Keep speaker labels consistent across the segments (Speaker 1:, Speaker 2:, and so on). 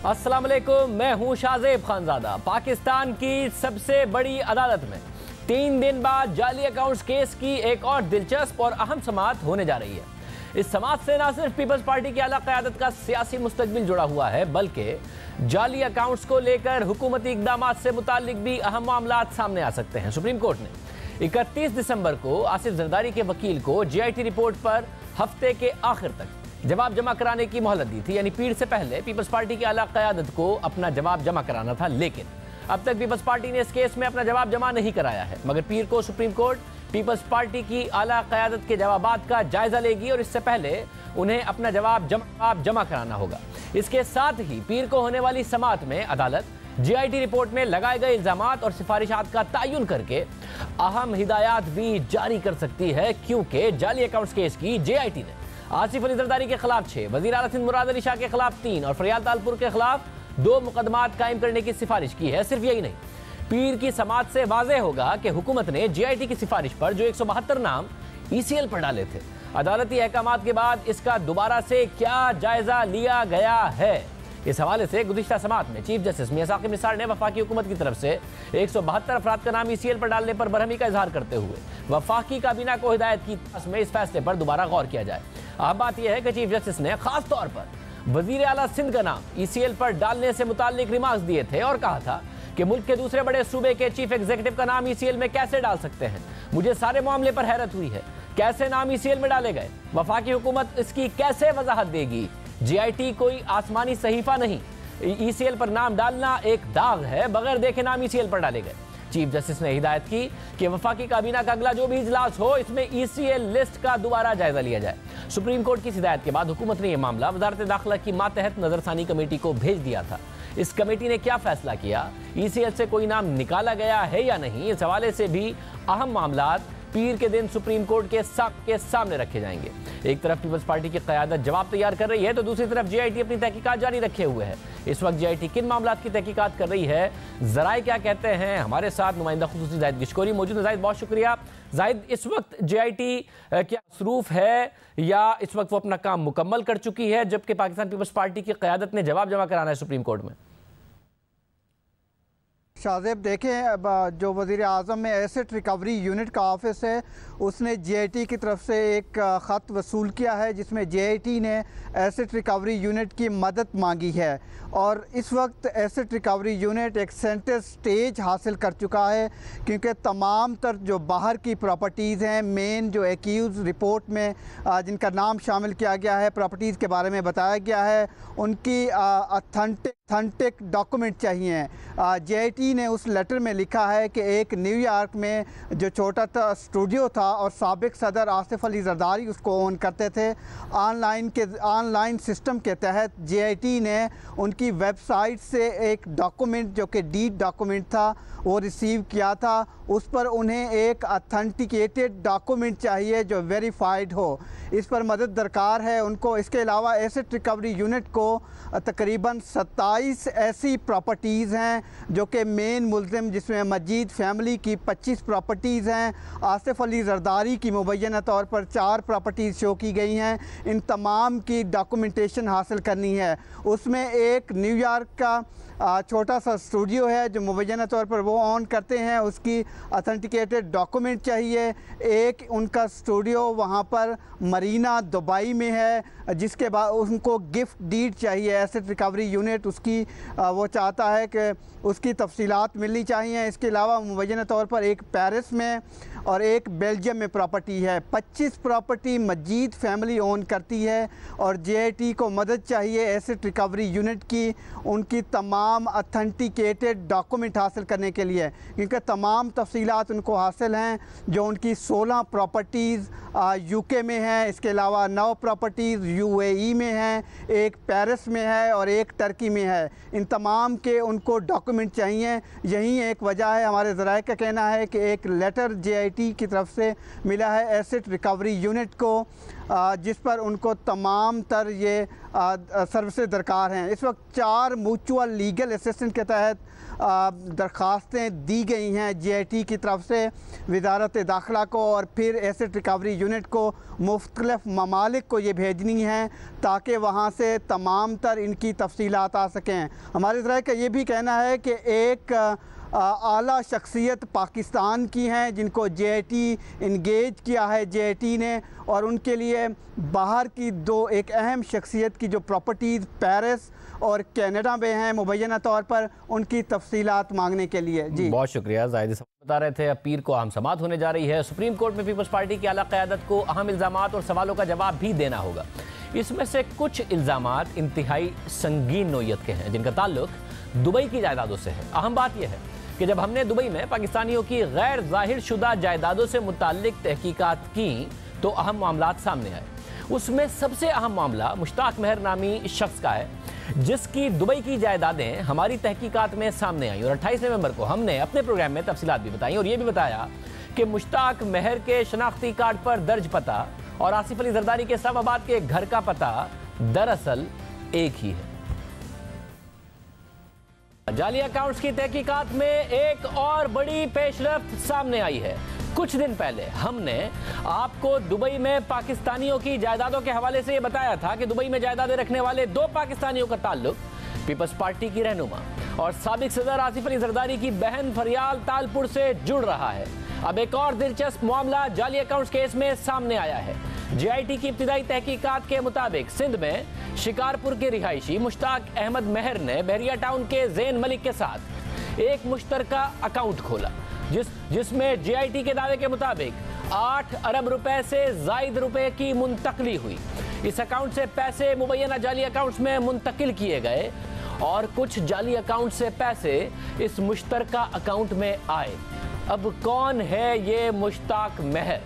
Speaker 1: अस्सलाम वालेकुम, मैं हूं शाहजेब खानजादा। पाकिस्तान की सबसे बड़ी अदालत में 3 दिन बाद जाली अकाउंट्स केस की एक और दिलचस्प और अहम समाअत होने जा रही है। इस समाअत से न सिर्फ पीपल्स पार्टी की आला क़यादत का सियासी मुस्तकबिल जुड़ा हुआ है, बल्कि जाली अकाउंट्स को लेकर हुकूमती इक़दामात से मुताल्लिक भी अहम मामलात सामने आ सकते हैं। सुप्रीम कोर्ट ने 31 दिसंबर को आसिफ जरदारी के वकील को GIT रिपोर्ट पर हफ्ते के आखिर तक जवाब जमा कराने की मोहलत दी थी। यानी पीर से पहले पीपल्स पार्टी की आला क़यादत को अपना जवाब जमा कराना था, लेकिन अब तक पीपल्स पार्टी ने इस केस में अपना जवाब जमा नहीं कराया है। मगर पीर को सुप्रीम कोर्ट पीपल्स पार्टी की आला क़यादत के जवाबात का जायजा लेगी और इससे पहले उन्हें अपना जवाब जमा कराना होगा। इसके साथ ही पीर को होने वाली समाअत में अदालत GIT रिपोर्ट में लगाए गए इल्जामात और सिफारिशात का तयन करके अहम हिदायत भी जारी कर सकती है, क्योंकि जाली अकाउंट्स केस की GIT ने आसिफ अली जरदारी के खिलाफ 6, वज़ीर आला सिंध मुराद अली शाह के खिलाफ 3 और फरियाद तालपुर के खिलाफ 2 मुकदमात कायम करने की सिफारिश की है। सिर्फ यही नहीं, पीर की समाअत से वाज़ेह होगा कि हुकूमत ने GIT की सिफारिश पर जो 172 नाम ECL पर डाले थे, अदालती अहकामात के बाद इसका दोबारा से क्या जायजा लिया गया है। इस हवाले से गुज़िश्ता समाअत में चीफ जस्टिस मियां साकिब निसार ने वफाकी हुकूमत की तरफ से 172 अफराद का नाम ECL पर डालने पर बरहमी का इजहार करते हुए वफाकी काबीना को हिदायत की में इस फैसले पर दोबारा गौर किया जाए। अब बात यह है कि चीफ जस्टिस ने खास तौर पर वज़ीर आला सिंध का नाम ECL पर डालने से मुताल्लिक रिमार्क्स दिए थे और कहा था कि मुल्क के दूसरे बड़े सूबे के चीफ एग्जीक्यूटिव का नाम ECL में कैसे डाल सकते हैं। मुझे सारे मामले पर हैरत हुई है, कैसे नाम ECL में डाले गए, वफाकी हुकूमत इसकी कैसे वजाहत देगी। GIT कोई आसमानी सहीफा नहीं, ECL पर नाम डालना एक दाग है, बगैर देखे नाम ECL पर डाले गए। चीफ जस्टिस ने हिदायत की कि वफाकी काबीना का अगला जो भी इजलास हो, इसमें ECL लिस्ट का दोबारा जायजा लिया जाए। सुप्रीम कोर्ट की हिदायत के बाद हुकूमत ने यह मामला वजारत दाखिला की मातहत नजरसानी कमेटी को भेज दिया था। इस कमेटी ने क्या फैसला किया, ECL से कोई नाम निकाला गया है या नहीं, इस हवाले से भी अहम मामलात पीर के दिन सुप्रीम कोर्ट के सामने रखे जाएंगे। एक तरफ पीपल्स पार्टी की क़यादत जवाब तैयार कर रही है, तो दूसरी तरफ GIT अपनी तहकीकात जारी रखे हुए है। इस वक्त GIT किन मामलात की तहकीकात कर रही है, ज़राए क्या कहते हैं, हमारे साथ नुमाइंदा खुसूसी जाहिद गिशकोरी मौजूद है। जाहिद, बहुत शुक्रिया। जाहिद, इस वक्त GIT क्या मसरूफ़ है या इस वक्त वो अपना काम मुकम्मल कर चुकी है, जबकि पाकिस्तान पीपल्स पार्टी की क़यादत ने जवाब जमा कराना है सुप्रीम कोर्ट में?
Speaker 2: शाहजेब, देखें, अब जो वज़ीर आज़म में एसेट रिकवरी यूनिट का ऑफिस है, उसने GIT की तरफ से एक ख़त वसूल किया है जिसमें GIT ने एसेट रिकवरी यूनिट की मदद मांगी है। और इस वक्त एसेट रिकवरी यूनिट एक सेंटर स्टेज हासिल कर चुका है, क्योंकि तमाम तर जो बाहर की प्रॉपर्टीज़ हैं, मेन जो एक्यूज़ रिपोर्ट में जिनका नाम शामिल किया गया है, प्रॉपर्टीज़ के बारे में बताया गया है, उनकी ऑथेंटिक डॉक्यूमेंट चाहिए। GIT ने उस लेटर में लिखा है कि एक न्यूयॉर्क में जो छोटा सा स्टूडियो था और साबिक सदर आसिफ अली जरदारी उसको ओन करते थे, ऑनलाइन सिस्टम के तहत GIT ने उनकी वेबसाइट से एक डॉक्यूमेंट जो कि डीड डॉक्यूमेंट था वो रिसीव किया था। उस पर उन्हें एक ऑथेंटिकेटेड डॉक्यूमेंट चाहिए जो वेरीफाइड हो, इस पर मदद दरकार है उनको। इसके अलावा एसेट रिकवरी यूनिट को तकरीबन 27 ऐसी प्रॉपर्टीज़ हैं जो कि मेन मुल्ज़िम, जिसमें मजीद फैमिली की 25 प्रॉपर्टीज़ हैं, आसिफ अली जरदारी की मुबैना तौर पर 4 प्रॉपर्टीज़ शो की गई हैं, इन तमाम की डॉक्यूमेंटेशन हासिल करनी है। उसमें एक न्यूयॉर्क का छोटा सा स्टूडियो है जो मुबैना तौर पर वो ऑन करते हैं, उसकी ऑथेंटिकेटेड डॉक्यूमेंट चाहिए। एक उनका स्टूडियो वहाँ पर मरीना दुबई में है, जिसके बाद उनको गिफ्ट डीड चाहिए। एसेट रिकवरी यूनिट उसकी वो चाहता है कि उसकी तफसीलात मिलनी चाहिए। इसके अलावा मुबैना तौर पर एक पेरिस में और एक बेल्जियम में प्रॉपर्टी है। 25 प्रॉपर्टी मजीद फैमिली ओन करती है और GIT को मदद चाहिए एसेट रिकवरी यूनिट की, उनकी तमाम ऑथेंटिकेटेड डॉक्यूमेंट हासिल करने के लिए, क्योंकि तमाम तफसीलात उनको हासिल हैं। जो उनकी 16 प्रॉपर्टीज़ UK में हैं, इसके अलावा 9 प्रॉपर्टीज़ UAE में हैं, एक पेरिस में है और एक टर्की में है। इन तमाम के उनको डॉक्यूमेंट चाहिए। यही एक वजह है, हमारे ज़राए का कहना है कि एक लेटर GIT की तरफ से मिला है एसेट रिकवरी यूनिट को जिस पर उनको तमाम तर ये सर्विसेज दरकार हैं। इस वक्त 4 म्यूचुअल लीगल असिस्टेंट के तहत दरख्वास्तें दी गई हैं JIT की तरफ से वजारत दाखिला को, और फिर एसेट रिकवरी यूनिट को मुख्तलिफ ममालिक को ये भेजनी हैं ताकि वहाँ से तमाम तर इनकी तफसीलात आ सकें। हमारे ज़राए का ये भी कहना है कि एक आला शख्सियत पाकिस्तान की हैं जिनको JIT इंगेज किया है JIT ने, और उनके लिए बाहर की एक अहम शख्सियत की जो प्रॉपर्टीज़ पेरिस और कनाडा में हैं मुबैना तौर पर, उनकी तफसीलात मांगने के लिए। जी
Speaker 1: बहुत शुक्रिया। जाहिद बता रहे थे अब पीर को अहम समाअत होने जा रही है। सुप्रीम कोर्ट में पीपल्स पार्टी की आला क़यादत को अहम इल्ज़ामात और सवालों का जवाब भी देना होगा। इसमें से कुछ इल्ज़ामात इंतहाई संगीन नौयत के हैं जिनका ताल्लुक दुबई की जायदादों से है। अहम बात यह है कि जब हमने दुबई में पाकिस्तानियों की गैर ज़ाहिर शुदा जायदादों से मुताल्लिक तहकीकात की तो अहम मामलात सामने आए। उसमें सबसे अहम मामला मुश्ताक महर नामी शख्स का है जिसकी दुबई की जायदादें हमारी तहकीकात में सामने आई, और 28 नवंबर को हमने अपने प्रोग्राम में तफसीलात भी बताई और ये भी बताया कि मुश्ताक महर के शनाख्ती कार्ड पर दर्ज पता और आसिफ अली जरदारी के इस्लामाबाद के घर का पता दरअसल एक ही है। जाली अकाउंट्स की तहकीकात में एक और बड़ी पेशरफ्त सामने आई है। कुछ दिन पहले हमने आपको दुबई में पाकिस्तानियों की जायदादों के हवाले से यह बताया था कि दुबई में जायदादें रखने वाले 2 पाकिस्तानियों का ताल्लुक पीपल्स पार्टी की रहनुमा और साबिक सदर आसिफ अली जरदारी की बहन फरियाल तालपुर से जुड़ रहा है। अब एक और दिलचस्प मामला जाली अकाउंट्स केस में सामने आया है। JIT की इब्तिदाई तहकीकात के मुताबिक सिंध में शिकारपुर के रिहायशी मुश्ताक अहमद महर ने बहरिया टाउन के जैन मलिक के साथ एक मुश्तरका अकाउंट खोला जिसमें JIT के दावे के मुताबिक 8 अरब रुपए से जायद रुपए की मुंतकली हुई। इस अकाउंट से पैसे मुबैना जाली अकाउंट्स में मुंतकिल किए गए और कुछ जाली अकाउंट से पैसे इस मुश्तरका अकाउंट में आए। अब कौन है ये मुश्ताक महर?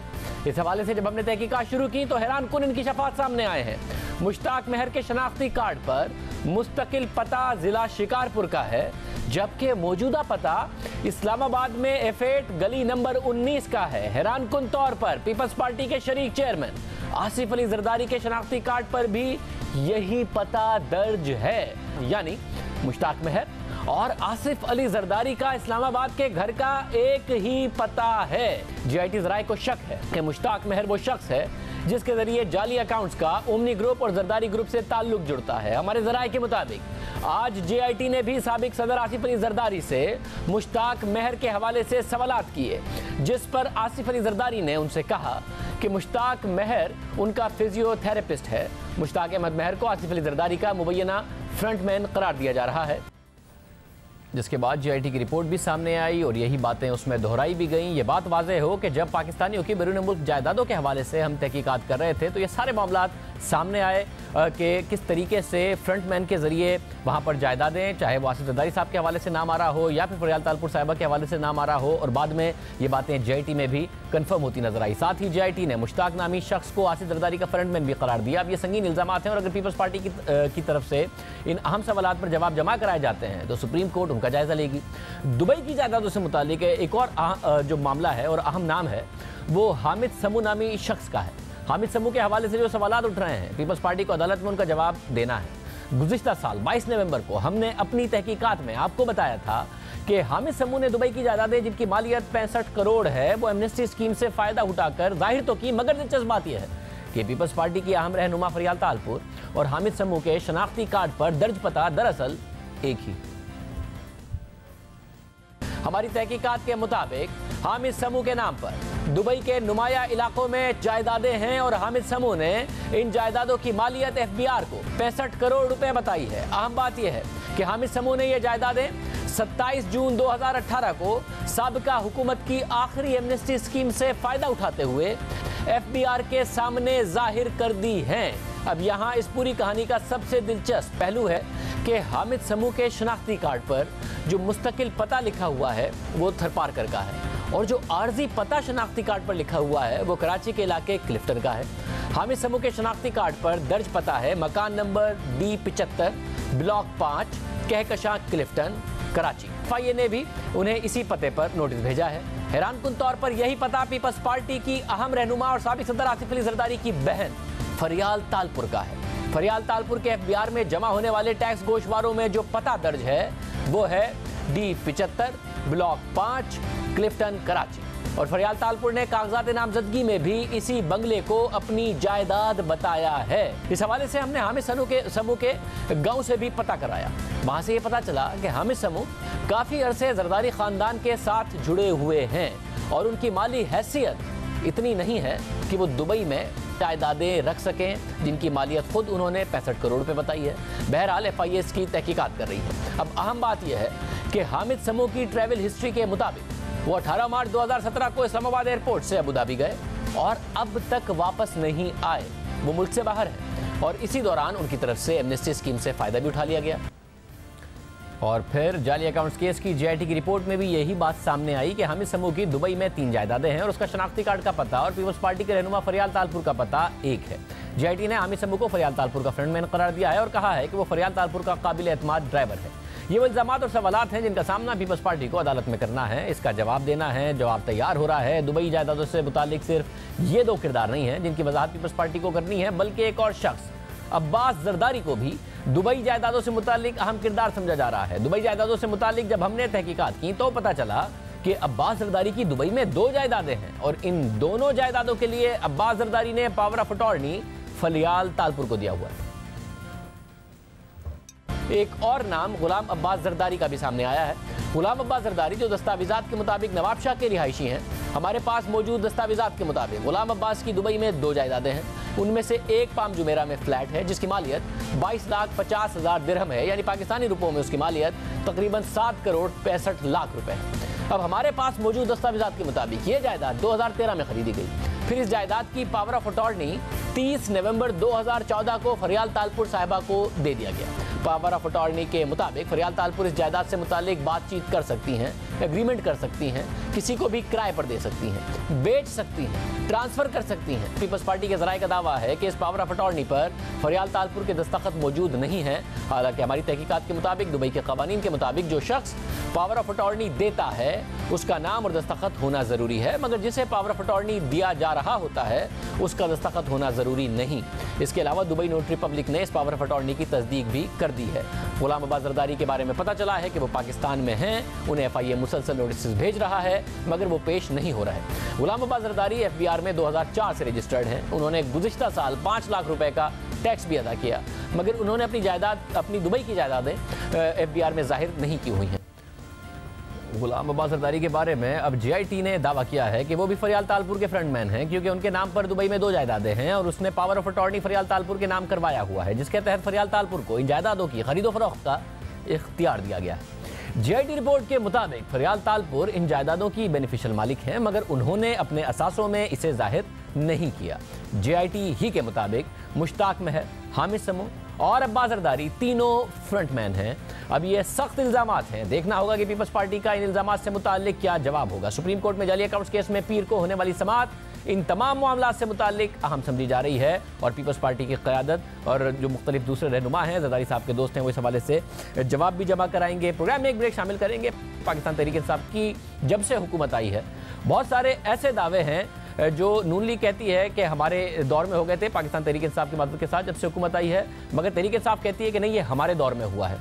Speaker 1: इस हवाले से जब हमने तहकीकात शुरू की तो हैरान कुन इनकी शफात सामने आए हैं। मुश्ताक महर के शनाख्ती कार्ड पर मुस्तकिल पता जिला शिकारपुर का है, जबकि मौजूदा पता इस्लामाबाद में F8 गली नंबर 19 का है। हैरान कुन तौर पर पीपल्स पार्टी के शरीक चेयरमैन आसिफ अली जरदारी के शनाख्ती कार्ड पर भी यही पता दर्ज है। यानी मुश्ताक महर और आसिफ अली जरदारी का इस्लामाबाद के घर का एक ही पता है। JIT ज़राए को शक है कि मुश्ताक महर वो शख्स है जिसके जरिए जाली अकाउंट्स का ओमनी ग्रुप और जरदारी ग्रुप से ताल्लुक जुड़ता है। हमारे ज़राए के मुताबिक आज JIT ने भी साबिक सदर आसिफ अली जरदारी से मुश्ताक महर के हवाले से सवालात किए, जिस पर आसिफ अली जरदारी ने उनसे कहा कि मुश्ताक महर उनका फिजियोथेरेपिस्ट है। मुश्ताक अहमद महर को आसिफ अली जरदारी का मुबैना फ्रंटमैन करार दिया जा रहा है, जिसके बाद JIT की रिपोर्ट भी सामने आई और यही बातें उसमें दोहराई भी गई। ये बात वाज़ेह हो कि जब पाकिस्तानियों की बैरून मुल्क जायदादों के हवाले से हम तहकीकात कर रहे थे तो ये सारे मामलात सामने आए कि किस तरीके से फ्रंटमैन के ज़रिए वहाँ पर जायदादें, चाहे वो आसिफ जरदारी साहब के हवाले से नाम आ रहा हो या फिर फरियाल तालपुर साहिबा के हवाले से नाम आ रहा हो, और बाद में ये बातें JIT में भी कन्फर्म होती नजर आई। साथ ही JIT ने मुश्ताक नामी शख्स को आसिफ जरदारी का फ्रंटमैन भी करार दिया। अब ये संगीन इल्ज़ामात हैं और अगर पीपल्स पार्टी की तरफ से इन अहम सवालात पर जवाब जमा कराए जाते हैं तो सुप्रीम कोर्ट उनका जायजा लेगी। दुबई की जायदादों से मुतालिक एक और जो मामला है और अहम नाम है वो हामिद समू नामी शख्स का है। हामिद समू के हवाले से जो सवालात उठ रहे हैं, पीपल्स पार्टी को अदालत में उनका जवाब देना है। गुज़िश्ता साल 22 नवंबर को हमने अपनी तहकीकात में आपको बताया था कि हामिद समू ने दुबई की जायदादें जिनकी मालियत 65 करोड़ है वो एमनेस्टी स्कीम से फ़ायदा उठाकर जाहिर तो की, मगर दिलचस्प बात यह है कि पीपल्स पार्टी की अहम रहनुमा फरियाल तालपुर और हामिद समू के शनाख्ती कार्ड पर दर्ज पता दरअसल एक ही। हमारी तहकीकात के मुताबिक हामिद समू के नाम पर दुबई के नुमाया इलाकों में जायदादें हैं और हामिद समू ने इन जायदादों की मालियत FBR को 65 करोड़ रुपए बताई है। अहम बात यह है कि हामिद समू ने ये जायदादें 27 जून 2018 को साबिका हुकूमत की आखिरी एमनेस्टी स्कीम से फायदा उठाते हुए FBR के सामने जाहिर कर दी हैं। अब यहाँ इस पूरी कहानी का सबसे दिलचस्प पहलू है कि हामिद समू के शनाख्ती कार्ड पर जो मुस्तकिल पता लिखा हुआ है वो थरपारकर का है और जो आर्जी पता शनाख्ती कार्ड पर लिखा हुआ है वो कराची के इलाके क्लिफ्टन का है। हामिद समू के शनाख्ती कार्ड पर दर्ज पता है मकान number D75 block 5 Kahkashan Clifton Karachi. FIA ने भी उन्हें इसी पते पर नोटिस भेजा है। हैरानकुन तौर पर यही पता पीपल्स पार्टी की अहम रहनुमा और साबिक सदर आसिफ अली जरदारी की बहन फरियाल तालपुर का है। फरियाल तालपुर के एफबीआर में जमा होने वाले टैक्स गोशवारों में जो पता दर्ज है वो है D75 ब्लॉक 5 क्लिफ्टन कराची। और फरियाल तालपुर ने कागजात नामजदगी में भी इसी बंगले को अपनी जायदाद बताया है। इस हवाले से हमने हामिद समूह के गांव से भी पता कराया। वहां से ये पता चला कि हामिद समूह काफी अरसे जरदारी खानदान के साथ जुड़े हुए हैं और उनकी माली हैसियत इतनी नहीं है कि वो दुबई में जायदादें रख सकें, जिनकी मालियत खुद उन्होंने 65 करोड़ रुपए बताई है। बहरहाल FIA की तहकीकात कर रही है। अब अहम बात यह है कि हामिद समूह की ट्रैवल हिस्ट्री के मुताबिक वो 18 मार्च 2017 को इस्लामाबाद एयरपोर्ट से अबू धाबी गए और अब तक वापस नहीं आए। वो मुल्क से बाहर है और इसी दौरान उनकी तरफ से एमनेस्टी स्कीम से फायदा भी उठा लिया गया। और फिर जाली अकाउंट्स केस की JIT की रिपोर्ट में भी यही बात सामने आई कि हामिद समूह की दुबई में 3 जायदादें हैं और उसका शनाख्ती कार्ड का पता और पीपल्स पार्टी के रहनुमा फरियाल तालपुर का पता एक है। JIT ने हामिद समूह को फरियाल तालपुर का फ्रंटमैन करार दिया है और कहा है कि वो फरियाल तालपुर का काबिल एतमाद ड्राइवर है। ये वो इल्जामात और सवालात हैं जिनका सामना पीपल्स पार्टी को अदालत में करना है, इसका जवाब देना है। जवाब तैयार हो रहा है। दुबई जायदादों से मुतालिक सिर्फ ये 2 किरदार नहीं हैं जिनकी वजाहत पीपल्स पार्टी को करनी है, बल्कि एक और शख्स अब्बास जरदारी को भी दुबई जायदादों से मुतालिक अहम किरदार समझा जा रहा है। दुबई जायदादों से मुतालिक जब हमने तहकीकात की तो पता चला कि अब्बास जरदारी की दुबई में 2 जायदादें हैं और इन दोनों जायदादों के लिए अब्बास जरदारी ने पावर ऑफ अटॉर्नी फरियाल तालपुर को दिया हुआ है। एक और नाम गुलाम अब्बास जरदारी का भी सामने आया है। गुलाम अब्बास जरदारी जो दस्तावेजात के मुताबिक नवाब शाह के रिहायशी हैं, हमारे पास मौजूद दस्तावेजात के मुताबिक गुलाम अब्बास की दुबई में 2 जायदादें हैं। उनमें से एक पाम जुमेरा में फ्लैट है जिसकी मालियत 22,50,000 दिरहम है, यानी पाकिस्तानी रुपयों में उसकी मालियत तकरीबन 7 करोड़ 65 लाख रुपए है। अब हमारे पास मौजूद दस्तावेजात के मुताबिक ये जायदाद 2013 में खरीदी गई। फिर इस जायदाद की पावर ऑफ अटॉर्नी 30 नवंबर 2014 को फरियाल तालपुर साहिबा को दे दिया गया। पावर ऑफ अटॉर्नी के मुताबिक फरियाल तालपुर इस जायदाद से मुतालिक बातचीत कर सकती हैं, एग्रीमेंट कर सकती हैं, किसी को भी किराए पर दे सकती हैं, बेच सकती हैं, ट्रांसफर कर सकती हैं। पीपल्स पार्टी के जराये का दावा है कि इस पावर ऑफ अटॉर्नी पर फरियाल तालपुर के दस्तखत मौजूद नहीं है। हालांकि हमारी तहकीकात के मुताबिक दुबई के कवानीन के मुताबिक जो शख्स पावर ऑफ अटॉर्नी देता है उसका नाम और दस्तखत होना जरूरी है, मगर जिसे पावर ऑफ अटॉर्नी दिया जा रहा होता है उसका दस्तखत होना जरूरी नहीं। इसके अलावा दुबई नोटरी पब्लिक ने इस पावर ऑफ अटॉर्नी की तस्दीक भी कर दी है। गुलाम अब्बास जरदारी के बारे में पता चला है कि वो पाकिस्तान में हैं, उन्हें FIA मुसलसल नोटिस भेज रहा है मगर वो पेश नहीं हो रहा है। गुलाम अब्बास जरदारी FBR में 2004 से रजिस्टर्ड हैं। उन्होंने गुज़िश्ता साल 5 लाख रुपए का टैक्स भी अदा किया, मगर उन्होंने अपनी दुबई की जायदादें FBR में जाहिर नहीं की हुई हैं। गुलाम अब्बास जरदारी के बारे में अब JIT ने दावा किया है कि वो भी फरियाल तालपुर के फ्रंटमैन हैं, क्योंकि उनके नाम पर दुबई में 2 जायदादें हैं और उसने पावर ऑफ अटॉर्नी फरियाल तालपुर के नाम करवाया हुआ है, जिसके तहत फरियाल तालपुर को इन जायदादों की खरीदो फरोख्त का इख्तियार दिया गया है। JIT रिपोर्ट के मुताबिक फरियाल तालपुर इन जायदादों की बेनिफिशियल मालिक हैं, मगर उन्होंने अपने असासों में इसे जाहिर नहीं किया। JIT ही के मुताबिक मुश्ताक महर, हामिद समूह और अब्बास जरदारी तीनों फ्रंटमैन हैं। अब ये सख्त इल्जामात हैं, देखना होगा कि पीपल्स पार्टी का इन इल्जामात से मुताल्लिक क्या जवाब होगा। सुप्रीम कोर्ट में जाली अकाउंट्स केस में पीर को होने वाली समाअत इन तमाम मामला से मुताल्लिक अहम समझी जा रही है और पीपल्स पार्टी की क़यादत और जो मुख्तलिफ दूसरे रहनुमा हैं, जरदारी साहब के दोस्त हैं, वो इस हवाले से जवाब भी जमा कराएंगे। प्रोग्राम में एक ब्रेक शामिल करेंगे। पाकिस्तान तहरीक इंसाफ की जब से हुकूमत आई है, बहुत सारे ऐसे दावे हैं जो नून लीग कहती है कि हमारे दौर में हो गए थे पाकिस्तान तहरीक इंसाफ की मदद के साथ जब से हुकूमत आई है, मगर तहरीक इंसाफ कहती है कि नहीं, ये हमारे दौर में हुआ है।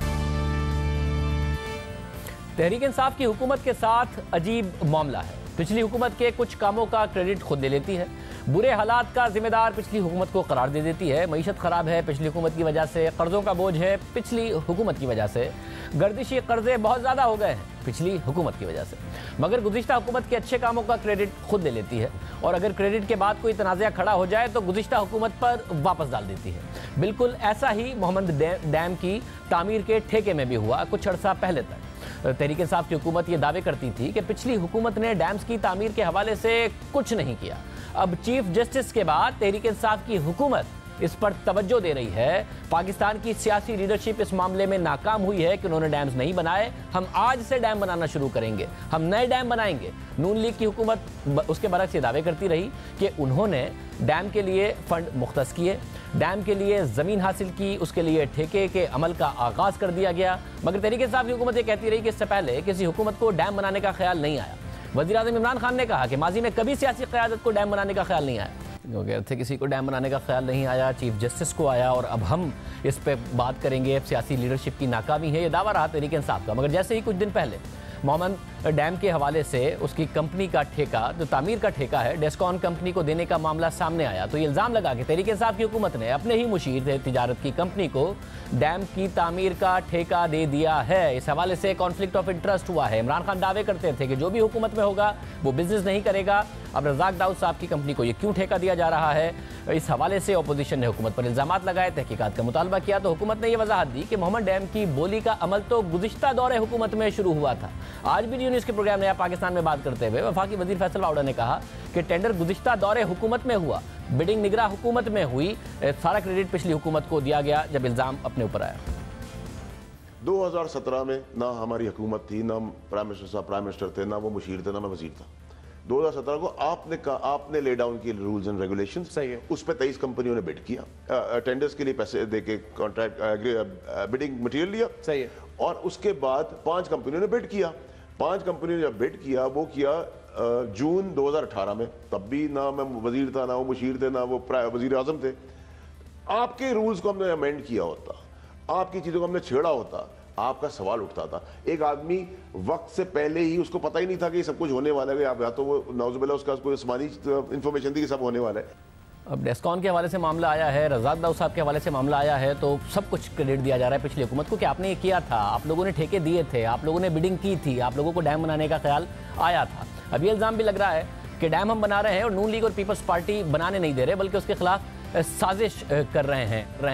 Speaker 1: तहरीक इंसाफ की हुकूमत के साथ अजीब मामला है। पिछली हुकूमत के कुछ कामों का क्रेडिट खुद ले लेती है, बुरे हालात का जिम्मेदार पिछली हुकूमत को करार दे देती है। मईशत ख़राब है पिछली हुकूमत की वजह से, कर्ज़ों का बोझ है पिछली हुकूमत की वजह से, गर्दिशी कर्जे बहुत ज़्यादा हो गए हैं पिछली हुकूमत की वजह से, मगर गुज़िश्ता हुकूमत के अच्छे कामों का क्रेडिट खुद ले लेती है और अगर क्रेडिट के बाद कोई तनाज़ा खड़ा हो जाए तो गुज़िश्ता हुकूमत पर वापस डाल देती है। बिल्कुल ऐसा ही मोहम्मद डैम की तामीर के ठेके में भी हुआ। कुछ अर्सा पहले तक तहरीक इंसाफ की हुकूमत ये दावे करती थी कि पिछली हुकूमत ने डैम्स की तामीर के हवाले से कुछ नहीं किया। अब चीफ जस्टिस के बाद तहरीक इंसाफ की हुकूमत इस पर तवज्जो दे रही है। पाकिस्तान की सियासी लीडरशिप इस मामले में नाकाम हुई है कि उन्होंने डैम्स नहीं बनाए। हम आज से डैम बनाना शुरू करेंगे, हम नए डैम बनाएंगे। नून लीग की हुकूमत उसके बरक्स ये दावे करती रही कि उन्होंने डैम के लिए फंड मुख्तस किए, डैम के लिए ज़मीन हासिल की, उसके लिए ठेके के अमल का आगाज़ कर दिया गया। मगर तहरीक इंसाफ की हुकूमत ये कहती रही कि इससे पहले किसी हुकूमत को डैम बनाने का ख्याल नहीं आया। वज़ीर आज़म इमरान खान ने कहा कि माजी में कभी सियासी क़यादत को डैम बनाने का ख्याल नहीं आया, क्योंकि थे किसी को डैम बनाने का ख्याल नहीं आया, चीफ जस्टिस को आया और अब हम इस पर बात करेंगे। सियासी लीडरशिप की नाकामी है, ये दावा रहा तहरीक इंसाफ का। मगर जैसे ही कुछ दिन पहले मोहम्मद डैम के हवाले से उसकी कंपनी का ठेका, जो तामीर का ठेका है, डेस्कॉन कंपनी को देने का मामला सामने आया तो ये इल्ज़ाम लगा कि तहरीक इंसाफ की हुकूमत ने अपने ही मुशीर तिजारत की कंपनी को डैम की तामीर का ठेका दे दिया है। इस हवाले से कॉन्फ्लिक्ट ऑफ इंटरेस्ट हुआ है। इमरान खान दावे करते थे कि जो भी हुकूमत में होगा वो बिजनेस नहीं करेगा। अब रज़ाक दाऊद साहब की कंपनी को ये क्यों ठेका दिया जा रहा है, इस हवाले से अपोजिशन ने हुकूमत पर इल्ज़ामात लगाए, तहकीकात का मुतालबा किया तो हुकूमत ने यह वजाहत दी कि मोहम्मद डैम की बोली का अमल तो गुज़िश्ता दौरे हुकूमत में शुरू हुआ था। आज भी न्यूज़ के प्रोग्राम नया पाकिस्तान में बात करते हुए वफाकी वज़ीर फैसल वाउडा ने कहा कि टेंडर गुज़िश्ता दौरे हुकूमत में हुआ, बिडिंग निगरा हुकूमत में हुई, सारा क्रेडिट पिछली हुकूमत को दिया गया जब इल्ज़ाम अपने ऊपर आया।
Speaker 3: 2017 में ना हमारी हुकूमत थी, ना प्राइम मिनिस्टर साहब प्राइम मिनिस्टर थे, ना वो मुशीर थे, ना मैं वजीर था। 2017 को आपने ले डाउन किए रूल्स एंड रेगुलेशंस, सही है, उस पर 23 कंपनियों ने बिड किया, टेंडर्स के लिए पैसे देके कॉन्ट्रैक्ट बिडिंग मटेरियल लिया, सही है, और उसके बाद 5 कंपनियों ने बिड किया। 5 कंपनियों ने जब बिड किया वो किया जून 2018 में, तब भी ना मैं वजीर था, ना वो मुशीर थे, ना वो वजीर आजम थे। आपके रूल्स को हमने अमेंड किया होता, आपकी चीज़ों को हमने छेड़ा होता, आपका सवाल उठता था। एक आदमी वक्त से पहले ही उसको पता ही नहीं था कि सब कुछ होने वाला है, आप या तो वो नौजुबिल्ला उसका कोई आसमानी इंफॉर्मेशन थी कि सब होने वाला है।
Speaker 1: अब डेस्कॉन के हवाले से मामला आया है, रज़ाक दाऊद साहब के हवाले से मामला आया है, तो सब कुछ क्रेडिट दिया जा रहा है पिछली हुकूमत को कि आपने ये किया था, आप लोगों ने ठेके दिए थे, आप लोगों ने बिडिंग की थी, आप लोगों को डैम बनाने का ख्याल आया था। अब ये इल्ज़ाम भी लग रहा है कि डैम हम बना रहे हैं और नून लीग और पीपल्स पार्टी बनाने नहीं दे रहे, बल्कि उसके खिलाफ साजिश कर रहे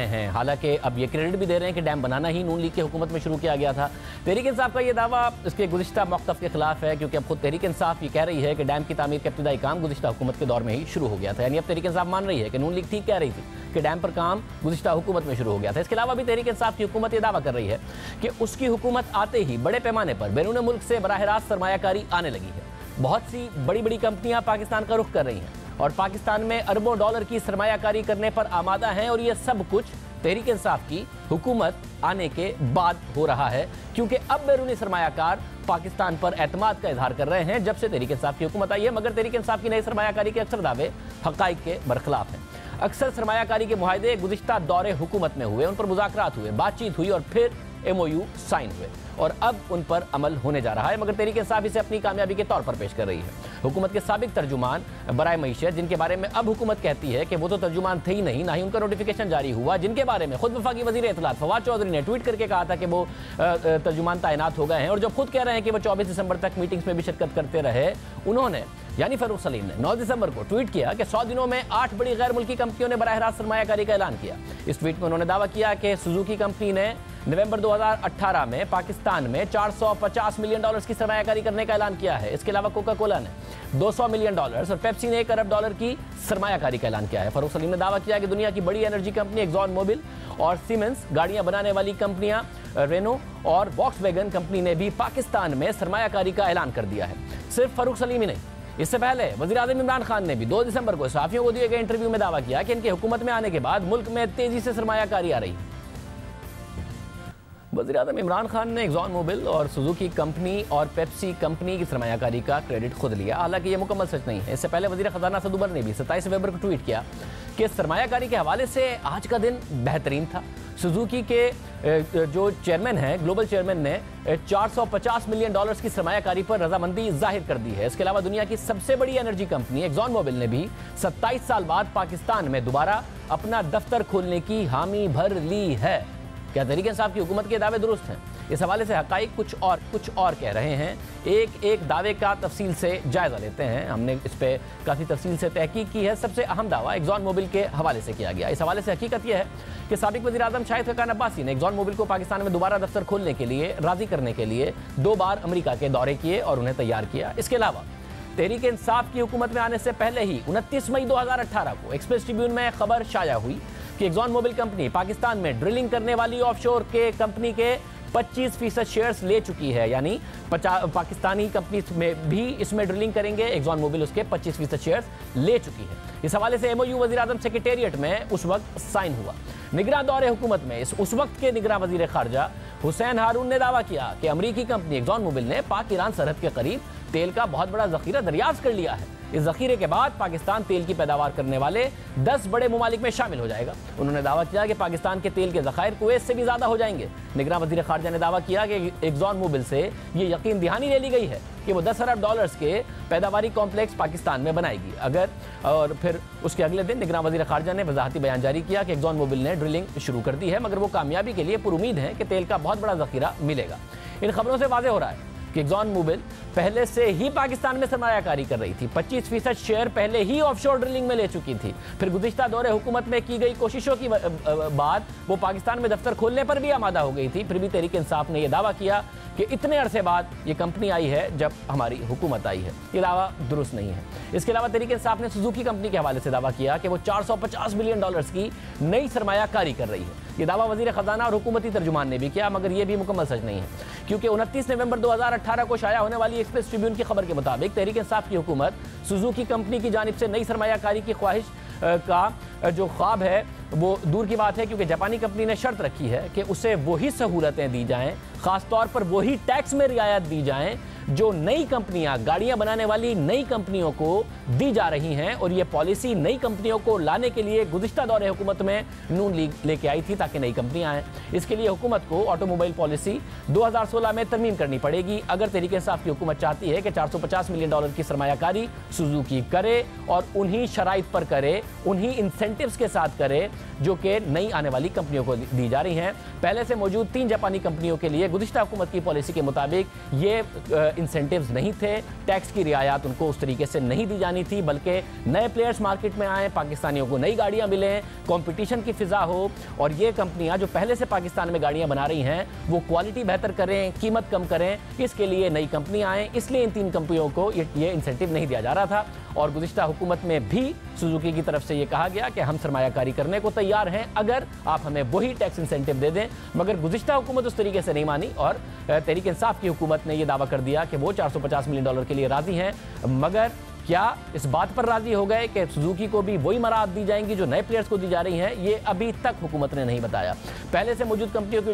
Speaker 1: हैं। हालांकि अब ये क्रेडिट भी दे रहे हैं कि डैम बनाना ही नून लीग की हुकूमत में शुरू किया गया था। तहरीक इंसाफ का ये दावा इसके गुज़िश्ता मौक़िफ़ के खिलाफ है, क्योंकि अब खुद तहरीक इंसाफ ये कह रही है कि डैम की तामीर का इब्तिदाई काम गुज़िश्ता हुकूमत के दौर में ही शुरू हो गया था। यानी अब तहरीक इंसाफ मान रही है कि नून लीग ठीक कह रही थी कि डैम पर काम गुज़िश्ता हुकूमत में शुरू हो गया था। इसके अलावा भी तहरीक इंसाफ की हुकूमत ये दावा कर रही है कि उसकी हुकूमत आते ही बड़े पैमाने पर बैरून मुल्क से बराह रास्त सरमायाकारी आने लगी है। बहुत सी बड़ी बड़ी कंपनियां पाकिस्तान का रुख कर रही हैं और पाकिस्तान में अरबों डॉलर की सरमायाकारी करने पर आमादा हैं, और ये सब कुछ तहरीक इंसाफ की हुकूमत आने के बाद हो रहा है, क्योंकि अब बैरूनी सरमायाकार पाकिस्तान पर एतमाद का इजहार कर रहे हैं जब से तहरीक इंसाफ की हुकूमत आई है। मगर तहरीक इंसाफ की नई सरमायाकारी के अक्सर दावे हक़ाइक़ के बरखिलाफ हैं। अक्सर सरमायाकारी के मुआहदे गुज़िश्ता दौरे हुकूमत में हुए, उन पर मुज़ाकरात हुए, बातचीत हुई और फिर MOU साइन हुए और अब उन पर अमल होने जा रहा है। मगर तहरीक इंसाफ इसे अपनी कामयाबी के तौर पर पेश कर रही है। हुकूमत के साबिक तर्जुमान बराए मईशत, जिनके बारे में अब हुकूमत कहती है कि वो तो तर्जुमान थे ही नहीं, ना ही उनका नोटिफिकेशन जारी हुआ, जिनके बारे में खुद वफाकी वज़ीर इत्तलात फवाद चौधरी ने ट्वीट करके कहा था कि वो तर्जुमान तैनात हो गए हैं, और जब खुद कह रहे हैं कि वो 24 दिसंबर तक मीटिंग्स में भी शिरकत करते रहे, उन्होंने यानी फ़ारूक सलीम ने 9 दिसंबर को ट्वीट किया कि 100 दिनों में 8 बड़ी गैर मुल्की कंपनियों ने बराह रास्त सरमायाकारी का ऐलान किया। इस ट्वीट में उन्होंने दावा किया कि सुजुकी कंपनी ने नवंबर 2018 में पाकिस्तान में $450 मिलियन की सरमायाकारी करने का ऐलान किया है। इसके अलावा कोका कोला ने $200 मिलियन और पेप्सी ने $1 अरब की सरमायाकारी का ऐलान किया है। फ़ारूक सलीम ने दावा किया कि दुनिया की बड़ी एनर्जी कंपनी एक्सॉन मोबिल और सीमेंस, गाड़ियां बनाने वाली कंपनियां रेनो और वॉक्सवैगन कंपनी ने भी पाकिस्तान में सरमायाकारी का ऐलान कर दिया है। सिर्फ फ़ारूक सलीम ही नहीं, इससे पहले वज़ीर आज़म इमरान खान ने भी 2 दिसंबर को सहाफ़ियों को दिए गए इंटरव्यू में दावा किया कि इनके हुकूमत में आने के बाद मुल्क में तेजी से सरमायाकारी आ रही है। वज़ीर आज़म इमरान खान ने एक्सॉन मोबिल और सुजुकी कंपनी और पेप्सी कंपनी की सरमायाकारी का क्रेडिट खुद लिया, हालांकि यह मुकम्मल सच नहीं है। इससे पहले वज़ीर ख़ज़ाना सद उमर ने भी 27 नवंबर को ट्वीट किया कि सरमायाकारी के हवाले से आज का दिन बेहतरीन था। सुजुकी के जो चेयरमैन हैं, ग्लोबल चेयरमैन ने $450 मिलियन की सरमायाकारी पर रजामंदी जाहिर कर दी है। इसके अलावा दुनिया की सबसे बड़ी एनर्जी कंपनी एक्सॉन मोबिल ने भी 27 साल बाद पाकिस्तान में दोबारा अपना दफ्तर खोलने की हामी भर ली है। क्या तहरीक इंसाफ की हुकूमत के दावे दुरुस्त हैं? इस हवाले से हक़ाइक़ कुछ और कह रहे हैं। एक दावे का तफसील से जायज़ा लेते हैं। हमने इस पर काफ़ी तफसील से तहकीक की है। सबसे अहम दावा एक्सॉन मोबिल के हवाले से किया गया। इस हवाले से हकीकत यह है कि साबिक वज़ीर आज़म शाहिद खकान अब्बासी ने एक्सॉन मोबिल को पाकिस्तान में दोबारा दफ्तर खोलने के लिए राज़ी करने के लिए 2 बार अमेरिका के दौरे किए और उन्हें तैयार किया। इसके अलावा तहरीक इंसाफ की हुकूमत में आने से पहले ही 29 मई 2018 को एक्सप्रेस ट्रिब्यून में खबर शाया हुई कि एक्सॉन मोबिल कंपनी पाकिस्तान में ड्रिलिंग करने वाली ऑफशोर के कंपनी के 25% शेयर्स ले चुकी है। यानी पाकिस्तानी कंपनी में भी इसमें ड्रिलिंग करेंगे, एक्सॉन मोबिल उसके 25% शेयर्स ले चुकी है। इस हवाले से MOU वज़ीर आज़म सेक्रेटेरिएट में उस वक्त साइन हुआ। निगरान दौरे हुकूमत में उस वक्त के निगरान वजीर खारजा हुसैन हारून ने दावा किया कि अमरीकी कंपनी एक्सॉन मोबिल ने पाक ईरान सरहद के करीब तेल का बहुत बड़ा जखीरा दरियाफ्त कर लिया है। इस जखीरे के बाद पाकिस्तान तेल की पैदावार करने वाले 10 बड़े मुमालिक में शामिल हो जाएगा। उन्होंने दावा किया कि पाकिस्तान के तेल के ज़खायर कुवैत से भी ज़्यादा हो जाएंगे। निगरान वज़ीर ख़ारिजा ने दावा किया कि एक्सॉन मोबिल से ये यकीन दहानी ले ली गई है कि वो 10 अरब डॉलर्स के पैदावारी कॉम्प्लेक्स पाकिस्तान में बनाएगी। और फिर उसके अगले दिन निगरान वज़ीर ख़ारिजा ने वजाहती बयान जारी किया कि एक्सॉन मोबिल ने ड्रिलिंग शुरू कर दी है, मगर वो कामयाबी के लिए पुरुमीद है कि तेल का बहुत बड़ा ज़खीरा मिलेगा। इन खबरों से वाज़ेह हो रहा है कि एक्सॉन मोबिल पहले से ही पाकिस्तान में सरमायाकारी कर रही थी। 25% शेयर पहले ही ऑफशोर ड्रिलिंग में ले चुकी थी। फिर गुज़िश्ता दौरे हुकूमत में की गई कोशिशों की बाद वो पाकिस्तान में दफ्तर खोलने पर भी आमादा हो गई थी। फिर भी तहरीक इंसाफ ने यह दावा किया कि इतने अरसे बाद ये कंपनी आई है जब हमारी हुकूमत आई है। ये दावा दुरुस्त नहीं है। इसके अलावा तहरीक इंसाफ ने सुजुकी कंपनी के हवाले से दावा किया कि वो 450 मिलियन डॉलर्स की नई सरमायाकारी कर रही है। ये दावा वज़ीर ख़जाना और हुकूमती तर्जुमान ने भी किया, मगर ये भी मुकम्मल सच नहीं है, क्योंकि 29 नवंबर 2018 को शाया होने वाली एक्सप्रेस ट्रिब्यून की खबर के मुताबिक तहरीक इंसाफ की हुकूमत सुजुकी कंपनी की जानिब से नई सरमायाकारी की ख्वाहिश का जो ख्वाब है वो दूर की बात है, क्योंकि जापानी कंपनी ने शर्त रखी है कि उसे वही सहूलतें दी जाएं, ख़ास तौर पर वही टैक्स में रियायत दी जाएं जो नई कंपनियां, गाड़ियां बनाने वाली नई कंपनियों को दी जा रही हैं। और ये पॉलिसी नई कंपनियों को लाने के लिए गुज़िश्ता दौरे हुकूमत में नून लीग लेके आई थी ताकि नई कंपनियां आएँ। इसके लिए हुकूमत को ऑटोमोबाइल पॉलिसी 2016 में तरमीम करनी पड़ेगी अगर तहरीक इंसाफ की हुकूमत चाहती है कि 450 मिलियन डॉलर की सरमायाकारी सुजुकी करे और उन्हीं शराइत पर करे, उन्हीं इंसेंटिव्स के साथ करे जो कि नई आने वाली कंपनियों को दी जा रही हैं। पहले से मौजूद 3 जापानी कंपनियों के लिए गुज़िश्ता हुकूमत की पॉलिसी के मुताबिक ये इंसेंटिव्स नहीं थे, टैक्स की रियायत उनको उस तरीके से नहीं दी जानी थी, बल्कि नए प्लेयर्स मार्केट में आए, पाकिस्तानियों को नई गाड़ियां मिलें, कंपटीशन की फिजा हो और ये कंपनियां जो पहले से पाकिस्तान में गाड़ियां बना रही हैं वो क्वालिटी बेहतर करें, कीमत कम करें। इसके लिए नई कंपनियां आएँ, इसलिए इन 3 कंपनियों को ये इंसेंटिव नहीं दिया जा रहा था। और गुज़िश्ता हुकूमत में भी सुजुकी की तरफ से ये कहा गया कि हम सरमायाकारी करने को तैयार हैं अगर आप हमें वही टैक्स इंसेंटिव दे दें, मगर गुज़िश्ता हुकूमत उस तरीके से नहीं मानी और तहरीक इंसाफ की हुकूमत ने यह दावा कर दिया कि वो 450 मिलियन डॉलर के लिए राजी हैं। मगर क्या इस बात पर राजी हो गए कि सुजुकी को भी वही मराहत दी जाएंगी जो नए प्लेयर्स को दी जा रही हैं? ये अभी तक हुकूमत ने नहीं बताया। पहले से मौजूद कंपनियों की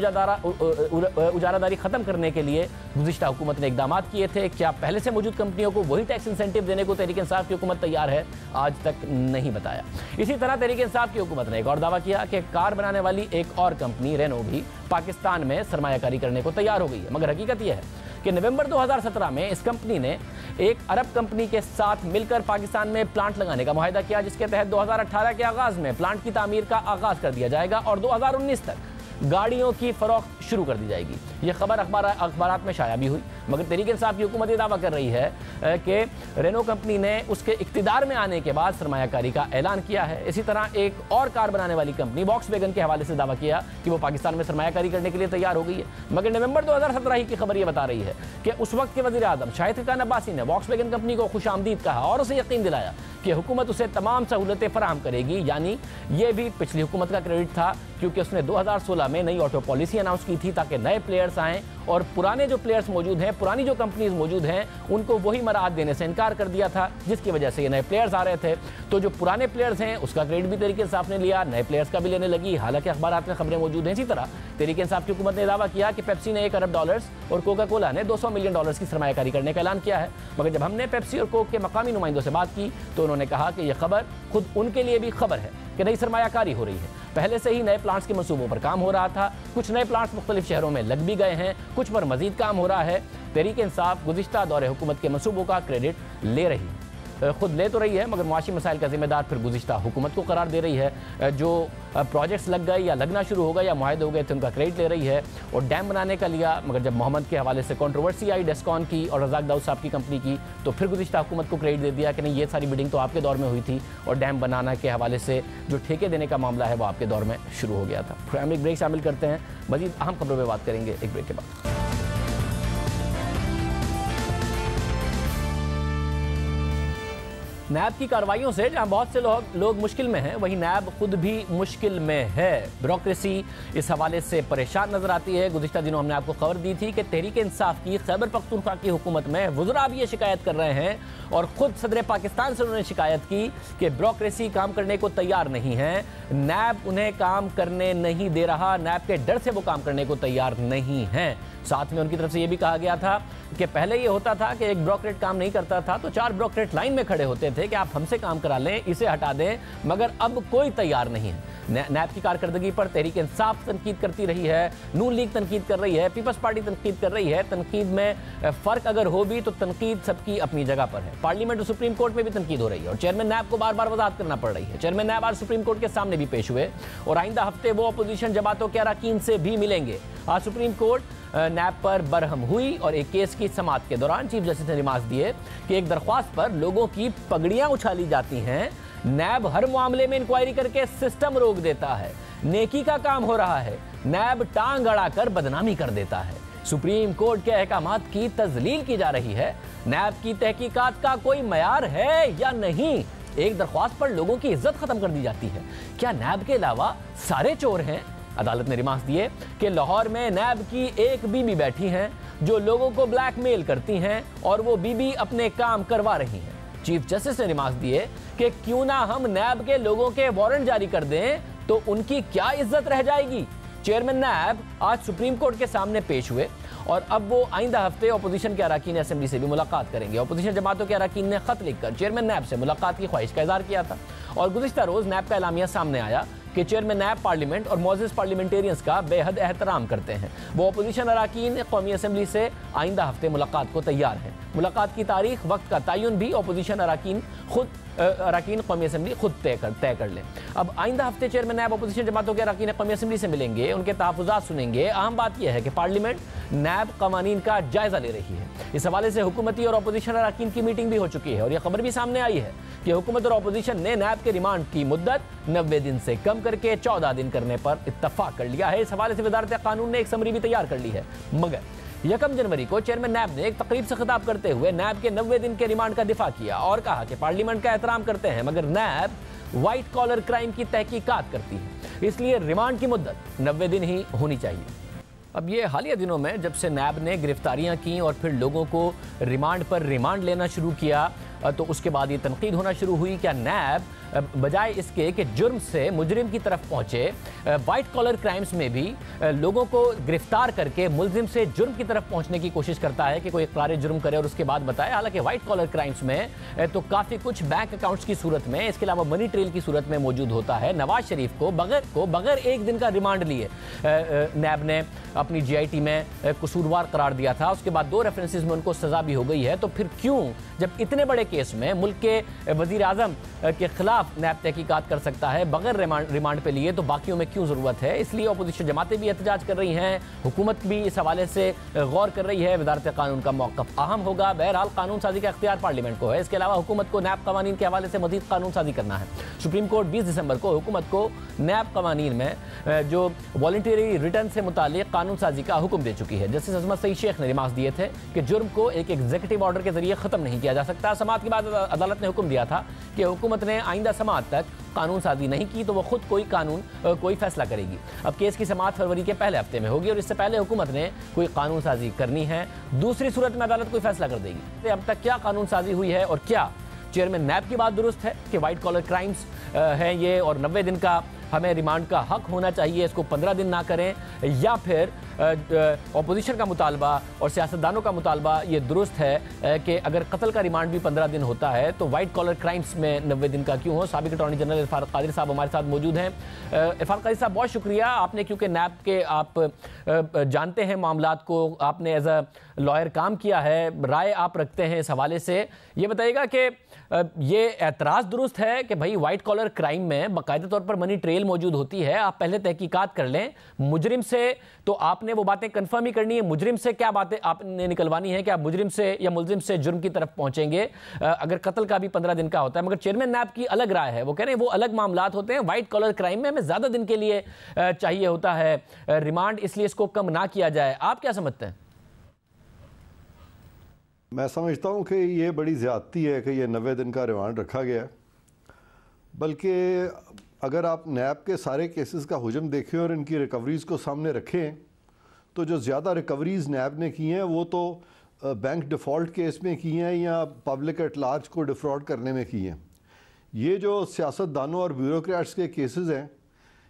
Speaker 1: उजारादारी खत्म करने के लिए गुज़िश्ता हुकूमत ने इकदाम किए थे। क्या पहले से मौजूद कंपनियों को वही टैक्स इंसेंटिव देने को तहरीक इंसाफ की हुकूमत तैयार है? आज तक नहीं बताया। इसी तरह तहरीक इंसाफ की हुकूमत ने एक और दावा किया कि कार बनाने वाली एक और कंपनी रेनो भी पाकिस्तान में सरमायाकारी करने को तैयार हो गई है। मगर हकीकत यह है कि नवंबर 2017 में इस कंपनी ने एक अरब कंपनी के साथ मिलकर पाकिस्तान में प्लांट लगाने का मुआहिदा किया, जिसके तहत 2018 के आगाज़ में प्लांट की तामीर का आगाज़ कर दिया जाएगा और 2019 तक गाड़ियों की फरोख्त शुरू कर दी जाएगी। यह खबर अखबारात में शाया भी हुई, मगर तहरीक इंसाफ की हुकूमत ये दावा कर रही है कि रेनो कंपनी ने उसके इख्तिदार में आने के बाद सरमायाकारी का ऐलान किया है। इसी तरह एक और कार बनाने वाली कंपनी वॉक्सवैगन के हवाले से दावा किया कि वो पाकिस्तान में सरमायाकारी करने के लिए तैयार हो गई है। मगर नवंबर 2017 की खबर ये बता रही है कि उस वक्त के वज़ीर आज़म शाहिद खान अब्बासी ने वॉक्सवैगन कंपनी को खुशामदीद कहा और उसे यकीन दिलाया कि हुकूमत उसे तमाम सहूलतें फराहम करेगी। यानी ये भी पिछली हुकूमत का क्रेडिट था, क्योंकि उसने 2016 में नई ऑटो पॉलिसी अनाउंस की थी ताकि नए प्लेयर्स आएँ और पुराने जो प्लेयर्स मौजूद हैं, पुरानी जो कंपनीज मौजूद हैं, उनको वही मराहत देने से इनकार कर दिया था, जिसकी वजह से ये नए प्लेयर्स आ रहे थे। तो जो पुराने प्लेयर्स हैं उसका क्रेडिट भी तहरीक इंसाफ ने लिया, नए प्लेयर्स का भी लेने लगी। हालांकि अखबारात में खबरें मौजूद हैं। इसी तरह तहरीक इंसाफ की हुकूमत ने दावा किया कि पेप्सी ने 1 अरब डॉलर्स और कोका कोला ने 200 मिलियन डॉलर्स की सरमायाकारी करने का ऐलान किया है। मगर जब हमने पेप्सी और कोक के मकामी नुमाइंदों से बात की तो उन्होंने कहा कि यह खबर खुद उनके लिए भी खबर है कि नई सरमायाकारी हो रही है। पहले से ही नए प्लांट्स के मंसूबों पर काम हो रहा था, कुछ नए प्लांट्स मुख्तलिफ शहरों में लग भी गए हैं, कुछ पर मजीद काम हो रहा है। तहरीक इंसाफ गुज़िश्ता दौरे हुकूमत के मंसूबों का क्रेडिट ले रही है, खुद ले तो रही है, मगर मुआशी मसाइल का जिम्मेदार फिर गुज़िश्ता हुकूमत को करार दे रही है। जो प्रोजेक्ट्स लग गए या लगना शुरू हो गए या मुआहदे हो गए थे उनका क्रेडिट ले रही है। और डैम बनाने का लिया, मगर जब मोहम्मद के हवाले से कंट्रोवर्सी आई डेस्कॉन की और रज़ाक दाऊद साहब की कंपनी की, तो फिर गुज़िश्ता हुकूमत को क्रेडिट दे दिया कि नहीं, ये सारी बिडिंग तो आपके दौर में हुई थी और डैम बनाना के हवाले से जो ठेके देने का मामला है वो आपके दौर में शुरू हो गया था। फिर हम एक ब्रेक शामिल करते हैं, मज़ीद अहम खबरों पर बात करेंगे एक ब्रेक के बाद। नैब की कार्रवाइयों से जहां बहुत से लोग मुश्किल में हैं, वहीं नैब खुद भी मुश्किल में है। ब्यूरोक्रेसी इस हवाले से परेशान नजर आती है। गुज़िश्ता दिनों हमने आपको खबर दी थी कि तहरीक इंसाफ की खैबर पख्तूनख्वा की हुकूमत में वज़रा भी ये शिकायत कर रहे हैं और खुद सदर पाकिस्तान से उन्होंने शिकायत की कि ब्यूरोक्रेसी काम करने को तैयार नहीं है, नैब उन्हें काम करने नहीं दे रहा, नैब के डर से वो काम करने को तैयार नहीं है। साथ में उनकी तरफ से यह भी कहा गया था कि पहले ये होता था कि एक ब्यूरोक्रेट काम नहीं करता था तो 4 ब्यूरोक्रेट लाइन में खड़े होते थे कि आप हमसे काम करा लें, इसे हटा दें, मगर अब कोई तैयार नहीं है। नैब की कारकर्दगी पर तहरीक इंसाफ तनकीद करती रही है, नून लीग तनकीद कर रही है, पीपल्स पार्टी तनकीद कर रही है। तनकीद में फर्क अगर हो भी तो तनकीद सबकी अपनी जगह पर है। पार्लियामेंट और सुप्रीम कोर्ट में भी तनकीद हो रही है और चेयरमैन नैब को बार बार वजाहत करना पड़ रही है। चेयरमैन नैब आज सुप्रीम कोर्ट के सामने भी पेश हुए और आइंदा हफ्ते वो अपोजिशन जमातों के अरकान से भी मिलेंगे। आज सुप्रीम कोर्ट नैब पर बरहम हुई और एक केस की समाअत के दौरान चीफ जस्टिस ने रिमार्क्स दिए कि एक दरख्वास्त पर लोगों की पगड़ियां उछाली जाती हैं, नैब हर मामले में इंक्वायरी करके सिस्टम रोक देता है, नेकी का काम हो रहा है, नैब टांग अड़ाकर बदनामी कर देता है, सुप्रीम कोर्ट के अहकामात की तजलील की जा रही है, नैब की तहकीकात का कोई मयार है या नहीं, एक दरख्वास्त पर लोगों की इज्जत खत्म कर दी जाती है, क्या नैब के अलावा सारे चोर हैं? अदालत ने रिमार्क्स दिए कि लाहौर में नैब की एक बीबी बैठी हैं जो लोगों को ब्लैकमेल करती हैं और वो बीबी अपने काम करवा रही हैं। चीफ जस्टिस ने रिमार्क्स दिए कि क्यों ना हम नैब के लोगों के वारंट जारी कर दें तो उनकी क्या इज्जत रह जाएगी। चेयरमैन नैब आज सुप्रीम कोर्ट के सामने पेश हुए और अब वो आइंदा हफ्ते अपोजिशन के अरकान असेंबली से भी मुलाकात करेंगे। अपोजिशन जमातों के अरकान ने खत लिखकर चेयरमैन नैब से मुलाकात की ख्वाहिश का इज़हार किया था और गुज़िश्ता रोज नैब का एलामिया सामने आया कि चेयरमैन नैब पार्लियामेंट और मोअज़्ज़िज़ पार्लियामेंटेरियंस का बेहद एहतराम करते हैं। वो अपोजिशन अरकान कौमी असेंबली से आइंदा हफ्ते मुलाकात को तैयार हैं। मुलाकात की तारीख, वक्त का तयन भी अपोजिशन अरकान कौमी असेंबली खुद तय कर लें। अब आइंदा हफ्ते चेयरमैन नैब अपोजिशन जमातों के अरकान कौमी असेंबली से मिलेंगे, उनके तहफ़्फ़ुज़ात सुनेंगे। अहम बात यह है कि पार्लियामेंट नैब कवानीन का जायजा ले रही है। इस हवाले से हुकूमती और अपोजिशन अरकान की मीटिंग भी हो चुकी है और यह खबर भी सामने आई है कि हुकूमत और अपोजिशन ने नैब के रिमांड की मुद्दत 90 दिन से कम करके 14 दिन करने पर इत्तफाक कर लिया है। इस हवाले से वज़ारत कानून ने एक समरी भी तैयार कर ली है, मगर 1 जनवरी को चेयरमैन नैब ने एक तकरीब से खिताब करते हुए नैब के 90 दिन के रिमांड का दिफा किया और कहा कि पार्लियामेंट का एहतराम करते हैं मगर नैब व्हाइट कॉलर क्राइम की तहकीकात करती है, इसलिए रिमांड की मुद्दत 90 दिन ही होनी चाहिए। अब ये हालिया दिनों में जब से नैब ने गिरफ्तारियां की और फिर लोगों को रिमांड पर रिमांड लेना शुरू किया तो उसके बाद ये तनकीद होना शुरू हुई, क्या नैब बजाय इसके कि जुर्म से मुजरिम की तरफ पहुंचे, वाइट कॉलर क्राइम्स में भी लोगों को गिरफ्तार करके मुलजिम से जुर्म की तरफ पहुंचने की कोशिश करता है कि कोई इकरार जुर्म करे और उसके बाद बताए। हालांकि वाइट कॉलर क्राइम्स में तो काफ़ी कुछ बैंक अकाउंट्स की सूरत में, इसके अलावा मनी ट्रेल की सूरत में मौजूद होता है। नवाज शरीफ को बगैर 1 दिन का रिमांड लिए नैब ने अपनी GIT में कसूरवार करार दिया था। उसके बाद 2 रेफरेंसेस में उनको सजा भी हो गई है। तो फिर क्यों, जब इतने बड़े केस में मुल्क के वजीर आजम के खिलाफ नैब तहकीकात कर सकता है बगैर रिमांड पे लिए, तो बाकियों में क्यों जरूरत है? इसलिए अपोजिशन जमातें भी एहतजाज कर रही हैं, हुकूमत भी इस हवाले से गौर कर रही है। वज़ारत कानून का मौक़िफ़ अहम होगा। बहरहाल कानून साजी का इख्तियार पार्लियामेंट को है। इसके अलावा हुकूमत को नैब कवानीन के हवाले से मज़ीद कानून साजी करना है। सुप्रीम कोर्ट 20 दिसंबर को हुकूमत को नैब कवानीन में जो वॉलंटरी रिटर्न से मुतालिक कानून साजी का हुक्म दे चुकी है। जस्टिस अजमत सईद शेख ने रिमार्क्स दिए थे कि जुर्म को एक एग्जीक्यूटिव ऑर्डर के जरिए खत्म नहीं किया जा सकता। समाअत के बाद अदालत ने हुक्म दिया था कि हुकूमत ने आइंदा समाअत तक कानून साजी नहीं की तो वो खुद कोई फैसला करेगी। अब केस की समाअत फरवरी के पहले हफ्ते में होगी और इससे पहले हुकूमत ने कोई कानून साजी करनी है। दूसरी सूरत में अदालत कोई फैसला कर देगी। अब तक क्या कानून साजी हुई है और क्या चेयरमैन नैब की बात दुरुस्त है कि वाइट कॉलर क्राइम्स हैं ये और 90 दिन का हमें रिमांड का हक होना चाहिए, इसको 15 दिन ना करें, या फिर अपोजिशन का मुतालबा और सियासतदानों का मुतालबा ये दुरुस्त है कि अगर कत्ल का रिमांड भी 15 दिन होता है तो वाइट कॉलर क्राइम्स में 90 दिन का क्यों हो। साबिक अटॉर्नी जनरल इरफान कादिर साहब हमारे साथ मौजूद हैं। इरफान कादिर साहब, बहुत शुक्रिया आपने, क्योंकि नैब के आप जानते हैं मामलात को, आपने एज अ लॉयर काम किया है, राय आप रखते हैं इस हवाले से। ये बताइएगा कि ये एतराज़ दुरुस्त है कि भाई वाइट कॉलर क्राइम में बाकायदा तौर पर मनी ट्रेल मौजूद होती है, आप पहले तहकीकात कर लें, मुजरिम से तो आपने वो बातें कंफर्म ही करनी है, मुजरिम से क्या बातें आपने निकलवानी है कि आप मुजरिम से या मुलजिम से जुर्म की तरफ पहुंचेंगे अगर कत्ल का भी 15 दिन का होता है। मगर चेयरमैन नैब की अलग राय है, वो कह रहे हैं वो अलग मामलात होते हैं, वाइट कॉलर क्राइम में हमें ज़्यादा दिन के लिए चाहिए होता है रिमांड, इसलिए इसको कम ना किया जाए। आप क्या समझते हैं?
Speaker 4: मैं समझता हूँ कि ये बड़ी ज़्यादती है कि ये 90 दिन का रिमांड रखा गया है। बल्कि अगर आप नैब के सारे केसेस का हुजम देखें और इनकी रिकवरीज़ को सामने रखें तो जो ज़्यादा रिकवरीज़ नैब ने की हैं वो तो बैंक डिफ़ॉल्ट केस में की हैं या पब्लिक एट लार्ज को डिफ्रॉड करने में की हैं। ये जो सियासतदानों और ब्यूरोक्रेट्स के केसेस हैं,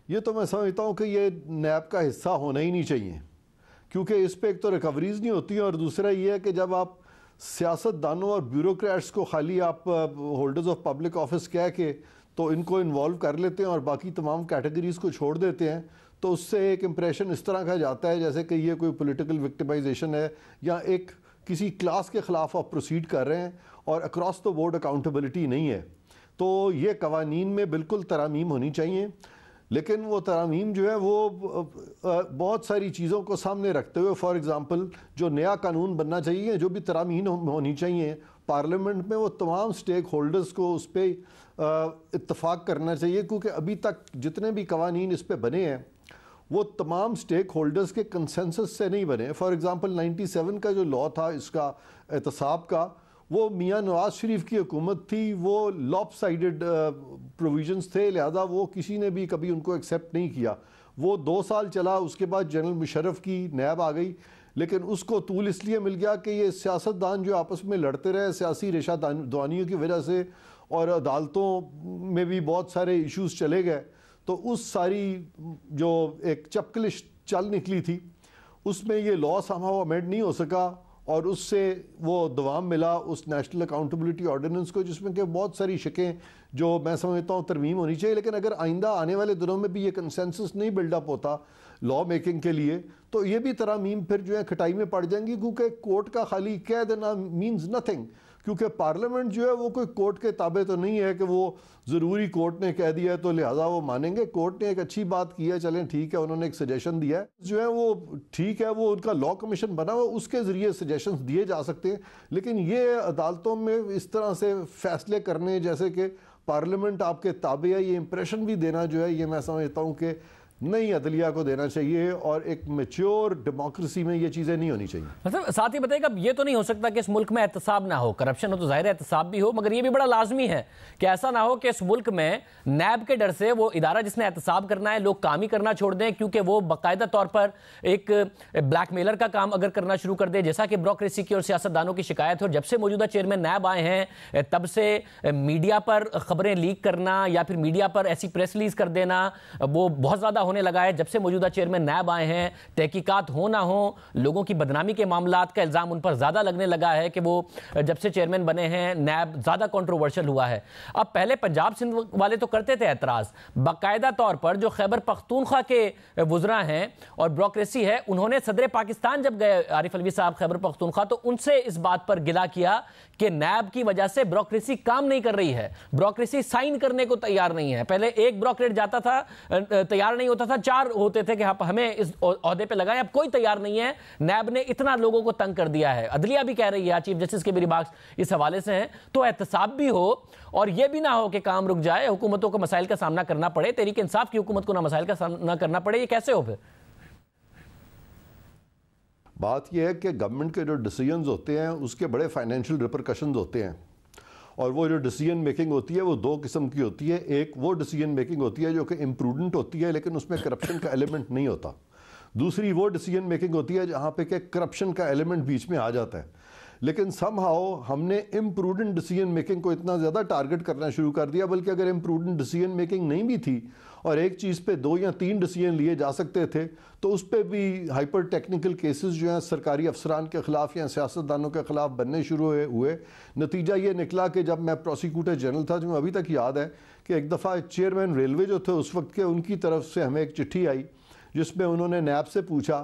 Speaker 4: ये तो मैं समझता हूँ कि ये नैब का हिस्सा होना ही नहीं चाहिए, क्योंकि इस पर एक तो रिकवरीज़ नहीं होती और दूसरा ये है कि जब आप सियासतदानों और ब्यूरोक्रेट्स को खाली आप होल्डर्स ऑफ पब्लिक ऑफिस कह के तो इनको इन्वॉल्व कर लेते हैं और बाकी तमाम कैटेगरीज़ को छोड़ देते हैं, तो उससे एक इम्प्रेशन इस तरह का जाता है जैसे कि ये कोई पॉलिटिकल विक्टिमाइजेशन है या एक किसी क्लास के ख़िलाफ़ आप प्रोसीड कर रहे हैं और अक्रॉस द बोर्ड अकाउंटेबिलिटी नहीं है। तो ये कवानीन में बिल्कुल तरामीम होनी चाहिए, लेकिन वो तरामीम जो है वो बहुत सारी चीज़ों को सामने रखते हुए, फॉर एग्ज़ाम्पल जो नया कानून बनना चाहिए, जो भी तरामीम होनी चाहिए पार्लियामेंट में, वो तमाम स्टेक होल्डर्स को उस पर इत्तफाक करना चाहिए, क्योंकि अभी तक जितने भी कवानीन इस पर बने हैं वो तमाम स्टेक होल्डर्स के कंसेंसस से नहीं बने। फॉर एग्ज़ाम्पल 97 का जो लॉ था इसका एहतसाब का, वो मियाँ नवाज शरीफ की हुकूमत थी, वो लॉपसाइडेड प्रोविजंस थे, लिहाजा वो किसी ने भी कभी उनको एक्सेप्ट नहीं किया। वो 2 साल चला, उसके बाद जनरल मुशर्रफ की नैब आ गई, लेकिन उसको तूल इसलिए मिल गया कि ये सियासतदान जो आपस में लड़ते रहे सियासी रेशादानियों की वजह से और अदालतों में भी बहुत सारे इश्यूज चले गए, तो उस सारी जो एक चपकलिश चल निकली थी उसमें ये लॉ समहाउ अमेंड नहीं हो सका और उससे वो दवाम मिला उस नेशनल अकाउंटेबिलिटी ऑर्डिनेंस को, जिसमें कि बहुत सारी शिकें जो मैं समझता हूँ तरमीम होनी चाहिए। लेकिन अगर आइंदा आने वाले दिनों में भी ये कंसेंसस नहीं बिल्डअप होता लॉ मेकिंग के लिए, तो ये भी तरामीम फिर जो है खटाई में पड़ जाएंगी, क्योंकि कोर्ट का खाली कह देना मीन्स नथिंग, क्योंकि पार्लियामेंट जो है वो कोई कोर्ट के ताबे तो नहीं है कि वो ज़रूरी कोर्ट ने कह दिया है तो लिहाजा वो मानेंगे। कोर्ट ने एक अच्छी बात की है, चलें ठीक है, उन्होंने एक सजेशन दिया है जो है वो ठीक है, वो उनका लॉ कमीशन बना हुआ, उसके ज़रिए सजेशंस दिए जा सकते हैं। लेकिन ये अदालतों में इस तरह से फैसले करने जैसे कि पार्लियामेंट आपके ताबे है, ये इंप्रेशन भी देना जो है ये मैं समझता हूँ कि नई अदलिया को देना चाहिए और एक मैच्योर डेमोक्रेसी में ये चीज़ें नहीं होनी चाहिए।
Speaker 1: मतलब साथ ही बताइएगा, ये तो नहीं हो सकता कि इस मुल्क में एहतसाब ना हो, करप्शन हो तो जाहिर है एहतसाब भी हो, मगर ये भी बड़ा लाजमी है कि ऐसा ना हो कि इस मुल्क में नैब के डर से वो इदारा जिसने एहतसाब करना है लोग काम ही करना छोड़ दें, क्योंकि वो बाकायदा तौर पर एक ब्लैकमेलर का काम अगर करना शुरू कर दे, जैसा कि ब्यूरोक्रेसी की और सियासतदानों की शिकायत है। और जब से मौजूदा चेयरमैन नैब आए हैं तब से मीडिया पर खबरें लीक करना या फिर मीडिया पर ऐसी प्रेस रिलीज कर देना वो बहुत ज़्यादा होने लगा है। जब से मौजूदा चेयरमैन नैब आए हैं, तहकीकात हो ना हो, लोगों की बदनामी के मामलात का इल्ज़ाम उन पर ज़्यादा लगने लगा है कि वो जब से चेयरमैन बने हैं नैब ज़्यादा कंट्रोवर्शियल हुआ है। अब पहले पंजाब सिंध वाले तो करते थे एतराज़, बाकायदा तौर पर जो खैबर पख्तूनख्वा के वुज़रा हैं और ब्यूरोक्रेसी है, उन्होंने सदर पाकिस्तान जब गए आरिफ अलवी साहब खैबर पख्तूनख्वा, तो उनसे इस बात पर गिला किया कि नैब की वजह से ब्यूरोक्रेसी काम नहीं कर रही है, ब्यूरोक्रेसी साइन करने को तैयार नहीं है। पहले एक ब्यूरोक्रेट जाता था, तैयार नहीं होता था, 4 होते थे कि आप हमें इस ओहदे पे लगाएं, अब कोई तैयार नहीं है। नैब ने इतना लोगों को तंग कर दिया है। अदलिया भी कह रही है, चीफ जस्टिस के भी रिमार्क्स इस हवाले से हैं। तो एहतसाब भी हो और यह भी ना हो कि काम रुक जाए, हुकूमतों को मसाइल का सामना करना पड़े, तहरीक इंसाफ की हुकूमत को ना मसाइल का सामना करना पड़े, ये कैसे हो? फिर
Speaker 4: बात यह है कि गवर्नमेंट के जो डिसीजंस होते हैं उसके बड़े फाइनेंशियल रिपरकशंस होते हैं, और वो जो डिसीजन मेकिंग होती है वो 2 किस्म की होती है। एक वो डिसीजन मेकिंग होती है जो कि इम्प्रूडेंट होती है लेकिन उसमें करप्शन का एलिमेंट नहीं होता। दूसरी वो डिसीजन मेकिंग होती है जहाँ पे कि करप्शन का एलिमेंट बीच में आ जाता है। लेकिन समहाउ हमने इम्प्रूडेंट डिसीजन मेकिंग को इतना ज़्यादा टारगेट करना शुरू कर दिया, बल्कि अगर इम्प्रूडेंट डिसीजन मेकिंग नहीं भी थी और एक चीज़ पे 2 या 3 डिसीजन लिए जा सकते थे, तो उस पर भी हाइपर टेक्निकल केसेस जो हैं सरकारी अफसरान के ख़िलाफ़ या सियासतदानों के ख़िलाफ़ बनने शुरू हुए। नतीजा ये निकला कि जब मैं प्रोसिक्यूटर जनरल था, जो अभी तक याद है कि एक दफ़ा चेयरमैन रेलवे जो थे उस वक्त के, उनकी तरफ से हमें एक चिट्ठी आई जिसमें उन्होंने नैब से पूछा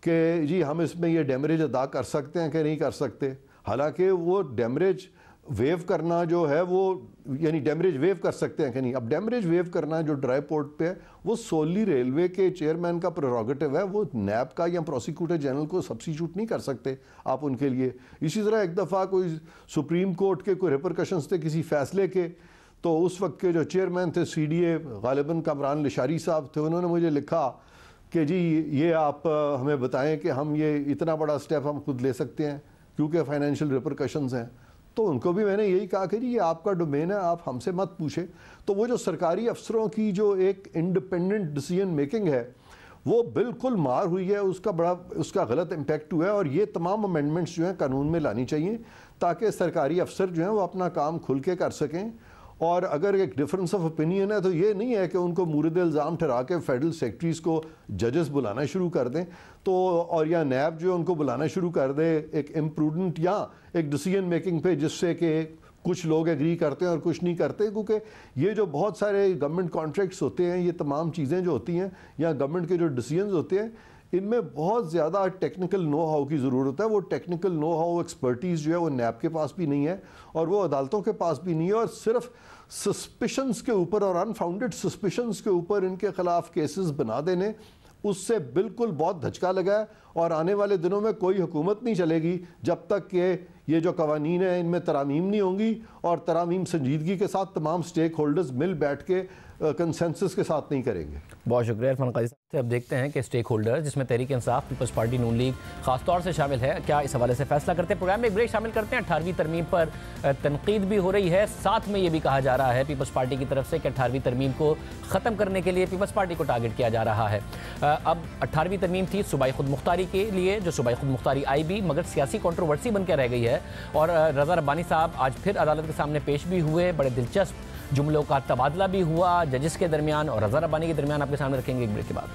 Speaker 4: कि जी हम इसमें ये डैमरेज अदा कर सकते हैं कि नहीं कर सकते। हालांकि वो डैमरेज वेव करना जो है वो, यानी डैमरेज वेव कर सकते हैं कि नहीं। अब डैमरेज वेव करना जो ड्राई पोर्ट पे है वो सोली रेलवे के चेयरमैन का प्रेरोगेटिव है, वो नैब का या प्रोसिक्यूटर जनरल को सब्सिट्यूट नहीं कर सकते आप उनके लिए। इसी तरह एक दफ़ा कोई सुप्रीम कोर्ट के कोई रिपरकशंस थे किसी फैसले के, तो उस वक्त के जो चेयरमैन थे CDA गालिबन कामरान लिशारी साहब थे, उन्होंने मुझे लिखा कि जी ये आप हमें बताएं कि हम ये इतना बड़ा स्टेप हम खुद ले सकते हैं, क्योंकि फाइनेंशियल रिपरकशंस हैं। तो उनको भी मैंने यही कहा कि जी ये आपका डोमेन है, आप हमसे मत पूछे। तो वो जो सरकारी अफसरों की जो एक इंडिपेंडेंट डिसीजन मेकिंग है वो बिल्कुल मार हुई है, उसका गलत इम्पैक्ट हुआ है। और ये तमाम अमेंडमेंट्स जो हैं कानून में लानी चाहिए ताकि सरकारी अफसर जो हैं वो अपना काम खुल के कर सकें। और अगर एक डिफरेंस ऑफ ओपिनियन है तो ये नहीं है कि उनको मूरद इल्ज़ाम ठहरा के फेडरल सेक्रेटरीज़ को जजेस बुलाना शुरू कर दें तो, और या नैब जो उनको बुलाना शुरू कर दे एक इम्प्रूडेंट या एक डिसीजन मेकिंग पे, जिससे कि कुछ लोग एग्री करते हैं और कुछ नहीं करते। क्योंकि ये जो बहुत सारे गवर्नमेंट कॉन्ट्रैक्ट्स होते हैं, ये तमाम चीज़ें जो होती हैं या गवर्नमेंट के जो डिसीजंस होते हैं, इनमें बहुत ज़्यादा टेक्निकल नो हाउ की ज़रूरत है। वो टेक्निकल नो हाउ एक्सपर्टीज़ जो है वो नैब के पास भी नहीं है और वो अदालतों के पास भी नहीं है। और सिर्फ सस्पिशंस के ऊपर और अनफाउंडेड सस्पिशंस के ऊपर इनके खिलाफ केसेस बना देने, उससे बिल्कुल बहुत धचका लगा है। और आने वाले दिनों में कोई हुकूमत नहीं चलेगी जब तक कि ये जो कवानीन है इनमें तरामीम नहीं होंगी और तरामीम संजीदगी के साथ तमाम स्टेक होल्डर्स मिल बैठ के कंसेंसस के साथ नहीं करेंगे।
Speaker 1: बहुत शुक्रिया इरफान काजी साहब से। अब देखते हैं कि स्टेक होल्डर्स जिसमें तहरीक इंसाफ, पीपल्स पार्टी, नून लीग खासतौर से शामिल है, क्या इस हवाले से फैसला करते हैं। प्रोग्राम में एक ब्रेक शामिल करते हैं। 18वीं तरमीम पर तनकीद भी हो रही है, साथ में ये भी कहा जा रहा है पीपल्स पार्टी की तरफ से कि 18वीं तरमीम को ख़त्म करने के लिए पीपल्स पार्टी को टारगेट किया जा रहा है। अब 18वीं तरमीम थी सूबाई खुद मुख्तारी के लिए, जो सूबाई खुद मुख्तारी आई भी, मगर सियासी कंट्रोवर्सी बनकर रह गई है। और रज़ा रब्बानी साहब आज फिर अदालत के सामने पेश भी हुए, बड़े दिलचस्प जुमलों का तबादला भी हुआ जजेस के दरमियान और रज़ा रब्बानी के दरमियान। आपके सामने रखेंगे एक ब्रेक के बाद।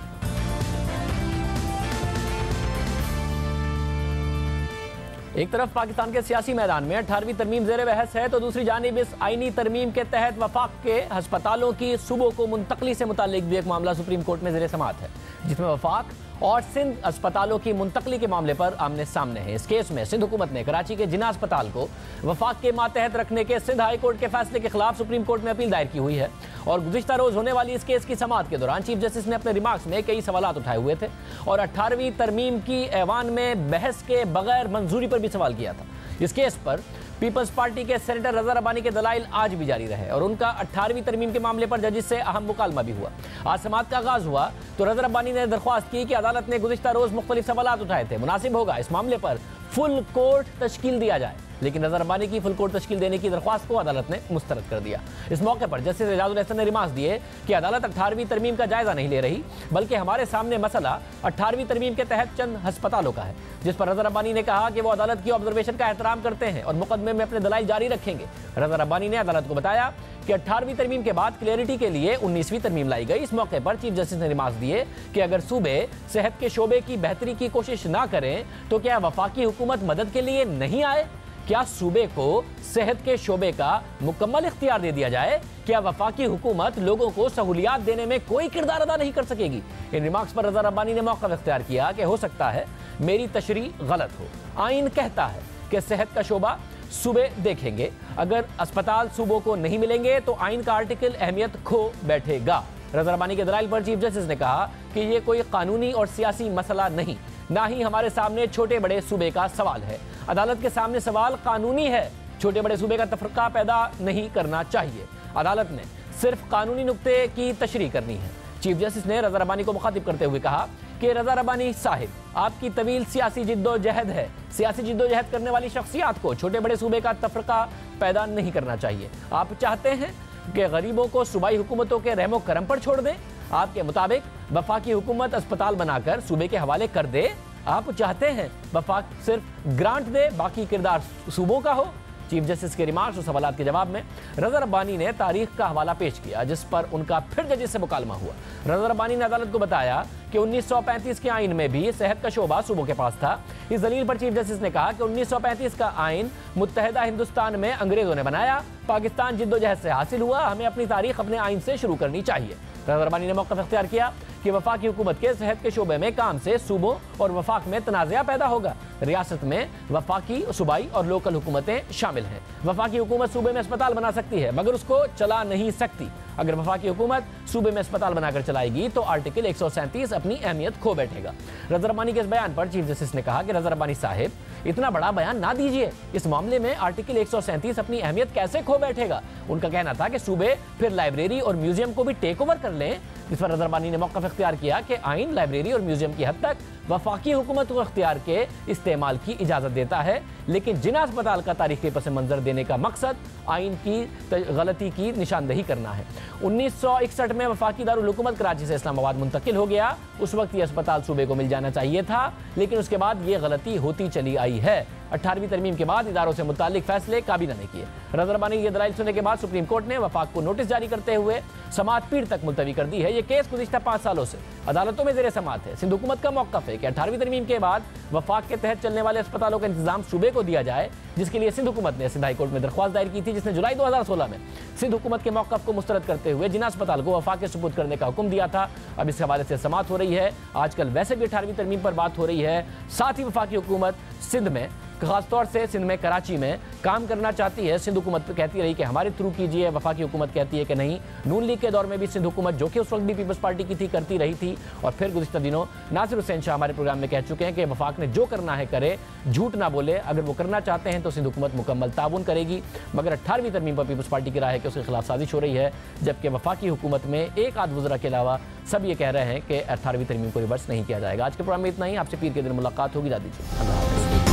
Speaker 1: एक तरफ पाकिस्तान के सियासी मैदान में 18वीं तरमीम ज़ेर बहस है तो दूसरी जानिब इस आईनी तरमीम के तहत वफाक के हस्पतालों की सूबों को मुंतकली से मुताल्लिक भी एक मामला सुप्रीम कोर्ट में ज़ेर समाअत है, जिसमें वफाक और सिंध अस्पतालों की मुंतकली के मामले पर आमने सामने है। इस केस में सिंध हुकूमत ने कराची के जिन्ना अस्पताल को वफाक के मातहत रखने के सिंध हाई कोर्ट के फैसले के खिलाफ सुप्रीम कोर्ट में अपील दायर की हुई है। और गुज़िश्ता रोज होने वाली इस केस की समाअत के दौरान चीफ जस्टिस ने अपने रिमार्क्स में कई सवालात उठाए हुए थे और 18वीं तरमीम की ऐवान में बहस के बगैर मंजूरी पर भी सवाल किया था। इस केस पर पीपल्स पार्टी के सेनेटर रज़ा रब्बानी के दलाइल आज भी जारी रहे और उनका 18वीं तरमीम के मामले पर जजिस से अहम मुकालमा भी हुआ। आज समाअत का आगाज हुआ तो रज़ा रब्बानी ने दरख्वास्त की कि अदालत ने गुज़िश्ता रोज मुख्तलिफ सवालात उठाए थे, मुनासिब होगा इस मामले पर फुल कोर्ट तश्कील दिया जाए। लेकिन रज़ा रब्बानी की फुल कोर्ट तश्कील देने की दरख्वास्त को अदालत ने मुस्तरद कर दिया। इस मौके पर जस्टिस एजाजुल एहसन ने रिमार्क्स दिए कि अदालत 18वीं तरमीम का जायजा नहीं ले रही, बल्कि हमारे सामने मसला 18वीं तरमीम के तहत चंद हस्पतालों का है, जिस पर रज़ा रब्बानी ने कहा कि वो अदालत की ऑब्जर्वेशन का एहतराम करते हैं और मुकदमे में अपने दलाइल जारी रखेंगे। रज़ा रब्बानी ने अदालत को बताया कि 18वीं तरमीम के बाद क्लियरिटी के लिए 19वीं तरमीम लाई गई। इस मौके पर चीफ जस्टिस ने रिमार्क्स दिए कि अगर सूबे सेहत के शोबे की बेहतरी की कोशिश ना करें तो क्या वफाकी हुकूमत मदद के लिए नहीं आए? क्या सूबे को सेहत के शोबे का मुकम्मल इख्तियार दे दिया जाए? क्या वफाकी हुकूमत लोगों को सहूलियात देने में कोई किरदार अदा नहीं कर सकेगी? इन रिमार्क्स पर रज़ा रब्बानी ने मौक़िफ़ इख्तियार किया कि हो सकता है मेरी तशरीह गलत हो। आइन कहता है कि सेहत का शोबा सूबे देखेंगे, अगर अस्पताल सूबों को नहीं मिलेंगे तो आइन का आर्टिकल अहमियत खो बैठेगा। रज़ा रब्बानी के दलाइल पर चीफ जस्टिस ने कहा कि ये कोई कानूनी और सियासी मसला नहीं, ना ही हमारे सामने छोटे बड़े सूबे का सवाल है। अदालत के सामने सवाल कानूनी है, छोटे बड़े सूबे का तफरका पैदा नहीं करना चाहिए। अदालत ने सिर्फ कानूनी नुक्ते की तशरीह करनी है। चीफ जस्टिस ने रज़ा रब्बानी को मुखातिब करते हुए कहा कि रज़ा रब्बानी साहिब, आपकी तवील सियासी जिद्दोजहद है, सियासी जिद्दोजहद करने वाली शख्सियात को छोटे बड़े सूबे का तफरका पैदा नहीं करना चाहिए। आप चाहते हैं कि गरीबों को सूबाई हुकूमतों के रहमो करम पर छोड़ दें? आपके मुताबिक वफाकी हुकूमत अस्पताल बनाकर सूबे के हवाले कर दे? आप चाहते हैं वफाक सिर्फ ग्रांट दे, बाकी किरदार सूबों का हो? चीफ जस्टिस के रिमार्क्स और सवालात के जवाब में रज़ा रब्बानी ने तारीख का हवाला पेश किया, जिस पर उनका फिर जजेस से मुकालमा हुआ। रज़ा रब्बानी ने अदालत को बताया कि 1935 के आइन में भी सेहत का शोबा सूबों के पास था। इस दलील पर चीफ जस्टिस ने कहा कि 1935 का आइन मुत्तहिदा हिंदुस्तान में अंग्रेजों ने बनाया, पाकिस्तान जिद्दोजहद से हासिल हुआ, हमें अपनी तारीख अपने आइन से शुरू करनी चाहिए। रज़ा रब्बानी ने मौक़िफ़ इख्तियार किया कि वफाकी हुकूमत के सेहत के शोबे में काम से सूबों और वफाक में तनाज़ा पैदा होगा। रियासत में वफाकी, सूबाई और लोकल हुकूमतें शामिल हैं। वफाकी हुकूमत सूबे में अस्पताल बना सकती है, मगर उसको चला नहीं सकती। अगर वफाकी हुकूमत सूबे में अस्पताल बनाकर चलाएगी तो आर्टिकल 137 अपनी अहमियत खो बैठेगा। रज़ा रब्बानी के इस बयान पर चीफ जस्टिस ने कहा कि रज़ा रब्बानी साहिब, इतना बड़ा बयान ना दीजिए, इस मामले में आर्टिकल 137 अपनी अहमियत कैसे खो बैठेगा? उनका कहना था कि सूबे फिर लाइब्रेरी और म्यूजियम को भी टेक ओवर कर लें, जिस पर रज़ा रब्बानी ने मौक़िफ़ इख्तियार किया कि आइन लाइब्रेरी और म्यूजियम की हद तक वफाकी हुकूमत को इख्तियार के इस्तेमाल की इजाज़त देता है, लेकिन जिना अस्पताल का तारीखी पस मंज़र देने का मकसद आइन की गलती की निशानदही करना है। 1961 में वफाकी दारुल हुकूमत कराची से इस्लामाबाद मुंतकिल हो गया। उस वक्त ये अस्पताल सूबे को मिल जाना चाहिए था, लेकिन उसके बाद ये गलती होती चली आई है। 18वीं तरमीम के बाद इदारों से मुतालिक फैसले काबीना ने किए। रज़रबानी ये दलाइल सुनने के बाद सुप्रीम कोर्ट ने वफाक को नोटिस जारी करते हुए समाअत पीर तक मुलतवी कर दी है। ये केस गुज़िश्ता 5 सालों से अदालतों में ज़ेर समाअत है। सिंध हुकूमत का मौक़िफ़ है कि 18वीं तरमीम के बाद वफाक के तहत चलने वाले अस्पतालों का इंतजाम सूबे को दिया जाए, जिसके लिए सिंध हुकूमत ने सिंध हाई कोर्ट में दरख्वास्त दायर की थी, जिसने जुलाई 2016 में सिंध हुकूमत के मौक़िफ़ को मुस्तरद करते हुए जिना अस्पताल को वफाक के सुपुर्द करने का हुक्म दिया था। अब इस हवाले से समाअत हो रही है। आजकल वैसे भी 18वीं तरमीम पर बात हो रही है। साथ ही वफाकी हुकूमत सिंध में, खासतौर से सिंध में कराची में काम करना चाहती है। सिंध हुकूमत कहती रही कि हमारे थ्रू कीजिए, वफाकी हुकूमत कहती है कि नहीं। नून लीग के दौर में भी सिंध हुकूमत, जो कि उस वक्त भी पीपल्स पार्टी की थी, करती रही थी। और फिर गुज़िश्ता दिनों नासिर हुसैन शाह हमारे प्रोग्राम में कह चुके हैं कि वफाक ने जो करना है करे, झूठ ना बोले। अगर वो करना चाहते हैं तो सिंध हुकूमत मुकम्मल ताउन करेगी, मगर 18वीं तरमीम पर पीपल्स पार्टी की राय है कि उसके खिलाफ साजिश हो रही है। जबकि वफाकी हुकूमत में एक आध वज़रा के अलावा सब ये कह रहे हैं कि 18वीं तरमीम को रिवर्स नहीं किया जाएगा। आज के प्रोग्राम में इतना ही। आपसे पीर के दिन मुलाकात होगी। दा दीजिए। अल्लाह हाफ़िज़।